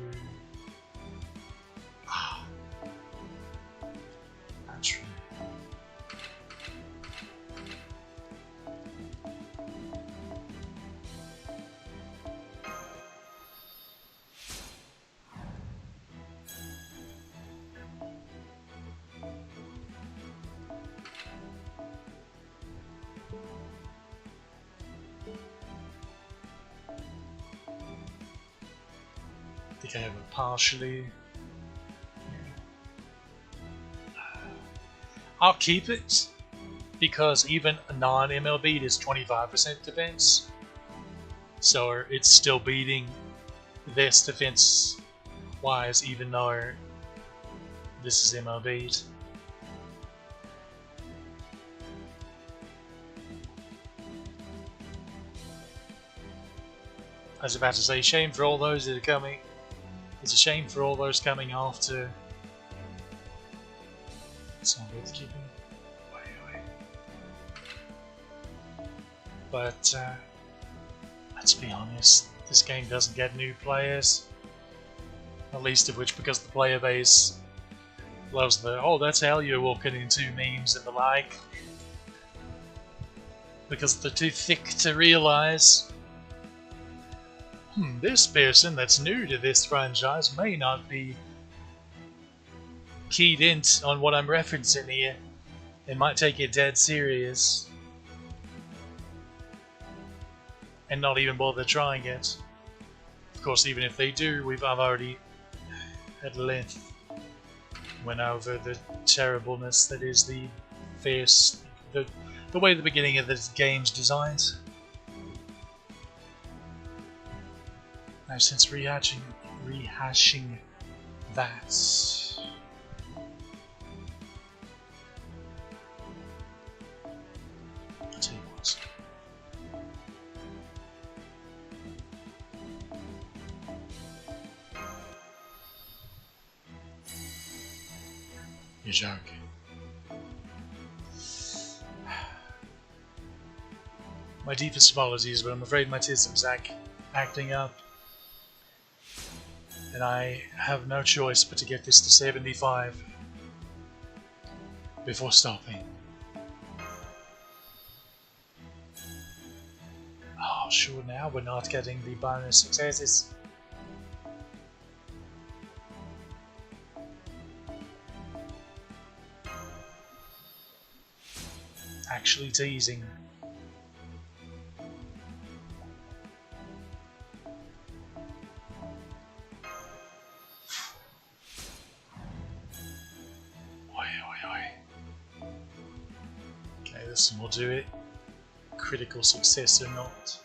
That's right. I think I have it partially. I'll keep it because even a non-MLB is 25% defense, so it's still beating this defense wise even though this is MLB'd. I was about to say, shame for all those that are coming. It's a shame for all those coming after. It's not worth keeping. But let's be honest, this game doesn't get new players. Not least of which because the player base loves the "oh, that's how you're walking into" memes and the like. because they're too thick to realize. This person that's new to this franchise may not be keyed in on what I'm referencing here. They might take it dead serious and not even bother trying it. Of course, even if they do, I've already at length went over the terribleness that is the way the beginning of this game's designed. Now, since rehashing that, I'll tell you what. You're joking. My deepest apologies, but I'm afraid my tism's acting up. And I have no choice but to get this to 75 before stopping. Oh, sure, now we're not getting the bonus successes. Actually teasing. Okay, this one will do it. Critical success or not.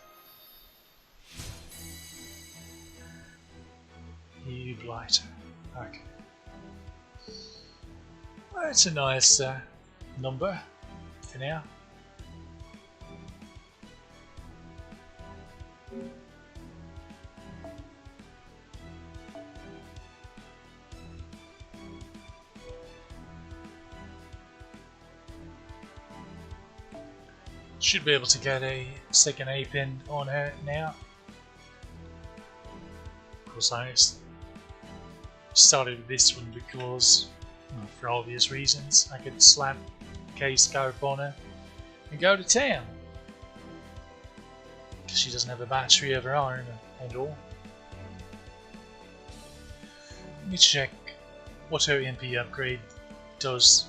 You blighter. Okay. Well, it's a nice number for now. Should be able to get a second A pin on her now. Of course, I started with this one because, well, for obvious reasons, I could slap K-Scarf on her and go to town. Because she doesn't have a battery of her own and all. Let me check what her MP upgrade does.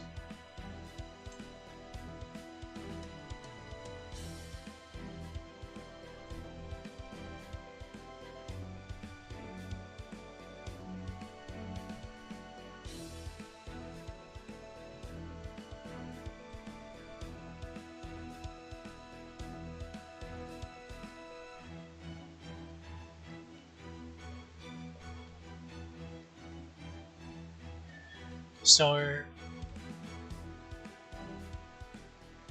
So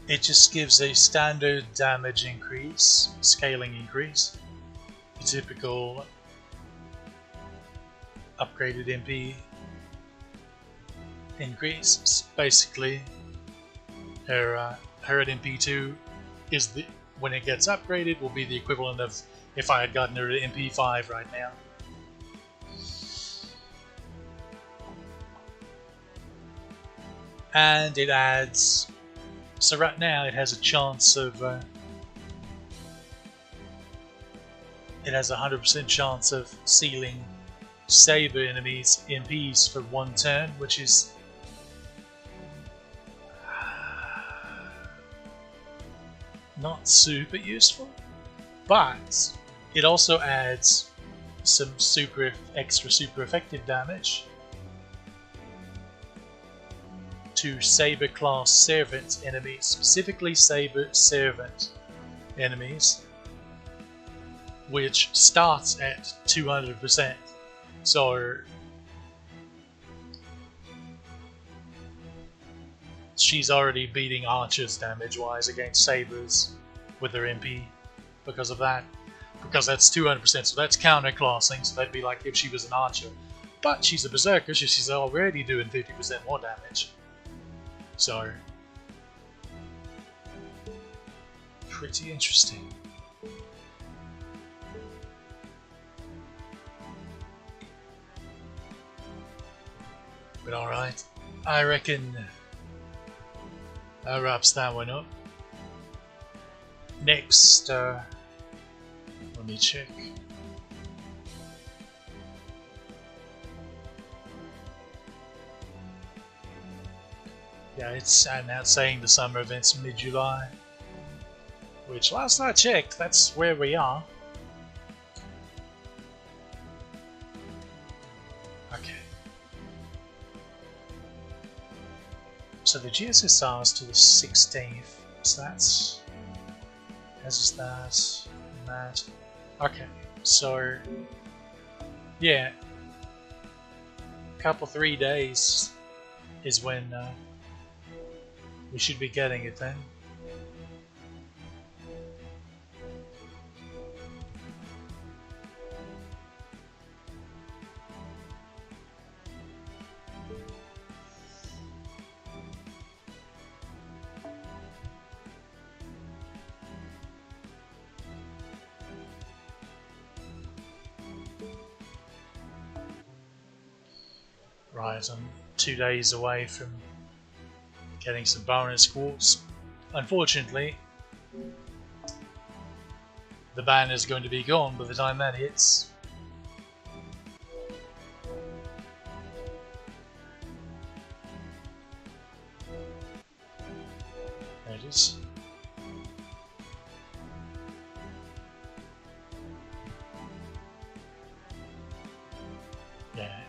it just gives a standard damage increase, scaling increase, the typical upgraded MP increase. Basically, her at MP2 is when it gets upgraded will be the equivalent of if I had gotten her to MP5 right now. And it adds, so right now it has a chance of, it has a 100% chance of sealing Saber enemies MPs for 1 turn, which is not super useful, but it also adds some extra super effective damage to Saber class servant enemies, specifically Saber servant enemies, which starts at 200%. So she's already beating archers damage wise against sabers with her MP because of that, because that's 200%, so that's counter classing, so that'd be like if she was an archer, but she's a berserker, so she's already doing 50% more damage. So, pretty interesting. But alright, I reckon that wraps that one up. next, let me check. Yeah, it's now saying the summer events mid-July, which last I checked, that's where we are. Okay. So the GSSR is to the 16th, so that's... as is that, and that. Okay, so... yeah. Couple 3 days is when we should be getting it then. Right, I'm 2 days away from getting some bonus quartz. Unfortunately, the ban is going to be gone by the time that hits. There it is. Yeah.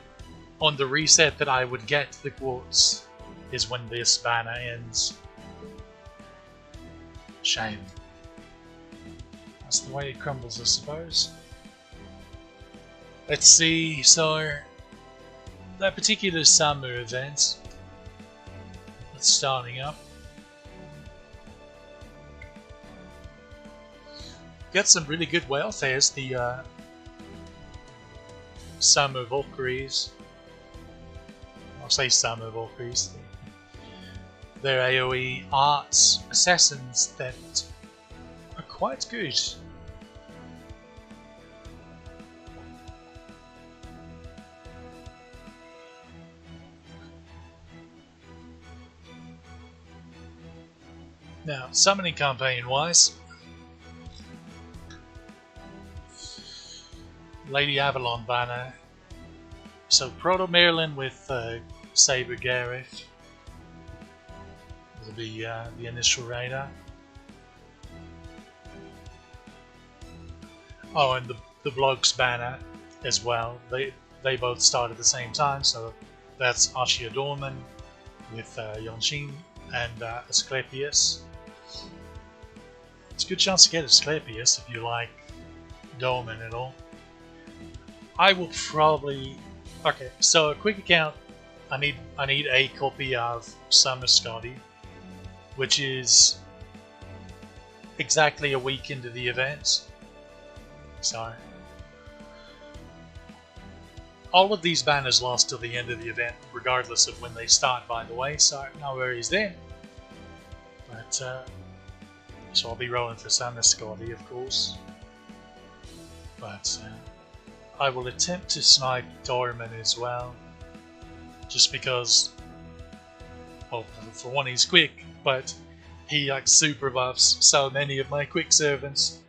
On the reset that I would get the quartz is when this banner ends. Shame. That's the way it crumbles, I suppose. Let's see, so that particular summer event that's starting up. Got some really good welfares, the summer Valkyries. I'll say summer Valkyries. They're AoE arts assassins that are quite good. Now, summoning campaign wise, Lady Avalon banner. So Proto Merlin with Saber Gareth will be the initial raider. Oh, and the Blokes banner as well. They both start at the same time, so that's Ashia Dorman with Yonshin and Asclepius. It's a good chance to get Asclepius if you like Dorman at all. I will probably... okay, so a quick account. I need a copy of Summer Scotty, which is exactly a week into the event. So all of these banners last till the end of the event, regardless of when they start, by the way, so no worries there. But so I'll be rolling for Summer Scotty, of course. But I will attempt to snipe Dorman as well, just because, well, for one he's quick, but he like super buffs so many of my quick servants.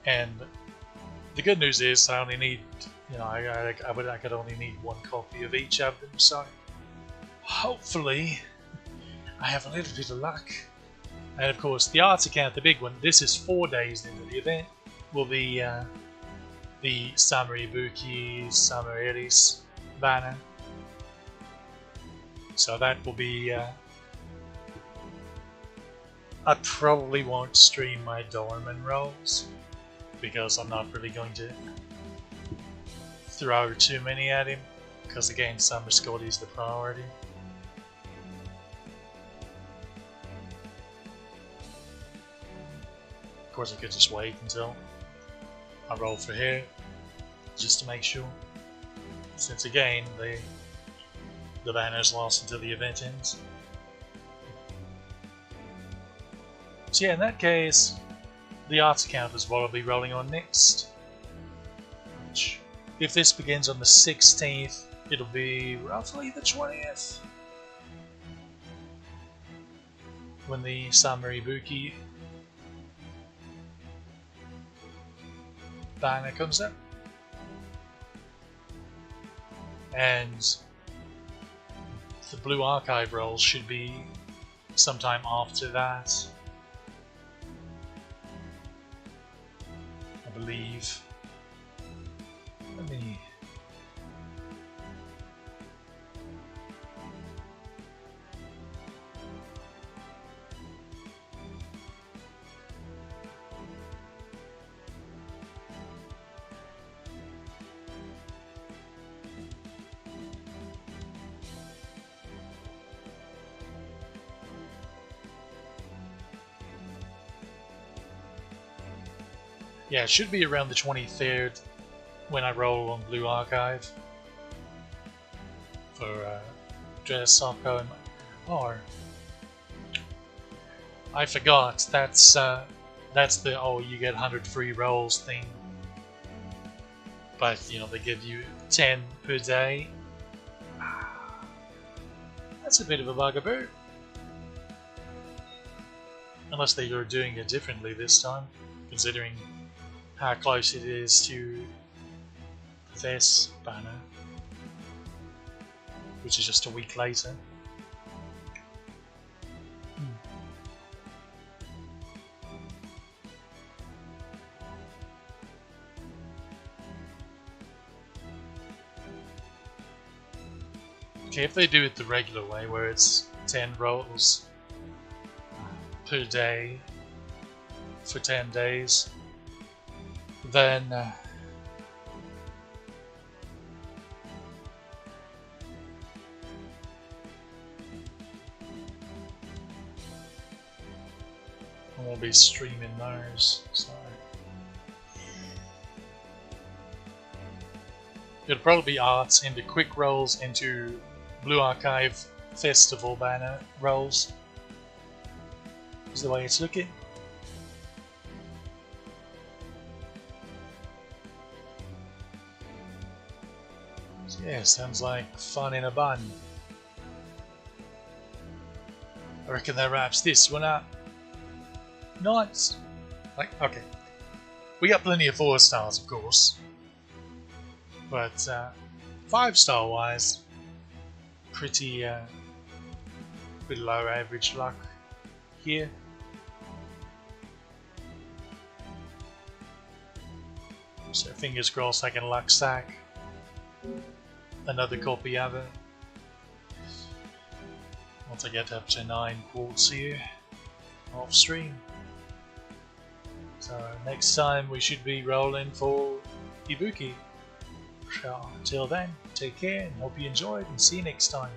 And the good news is I only need, you know, I could only need one copy of each of them, so hopefully I have a little bit of luck. And of course, the arts account, the big one, this is 4 days into the event, will be the Summer Ibuki, Summer Eris banner. So that will be... I probably won't stream my Dorman rolls, because I'm not really going to throw too many at him, because again, Summer Scotty is the priority. Of course, I could just wait until I roll for here, just to make sure. Since again, the banners last until the event ends. So yeah, in that case, the arts account is what I'll be rolling on next. Which, if this begins on the 16th, it'll be roughly the 20th. when the Summer Ibuki banner comes up. And the Blue Archive rolls should be sometime after that, I believe. Let me... Yeah, it should be around the 23rd when I roll on Blue Archive for Dress Socko and or I forgot that's the oh you get 100 free rolls thing, but you know they give you 10 per day. That's a bit of a bugaboo, unless they are doing it differently this time, considering how close it is to this banner, which is just a week later. Okay, if they do it the regular way, where it's 10 rolls per day for 10 days, then I won't be streaming those, so it'll probably be arts into quick rolls into Blue Archive Festival banner rolls is the way it's looking. So yeah, sounds like fun in a bun. I reckon that wraps this one up. Nice. Like, okay. We got plenty of 4 stars, of course. But 5-star wise, pretty low average luck here. So fingers crossed I can luck stack another copy of it once I get up to 9 quarts here off stream. So next time we should be rolling for Ibuki. So until then, take care and hope you enjoyed, and see you next time.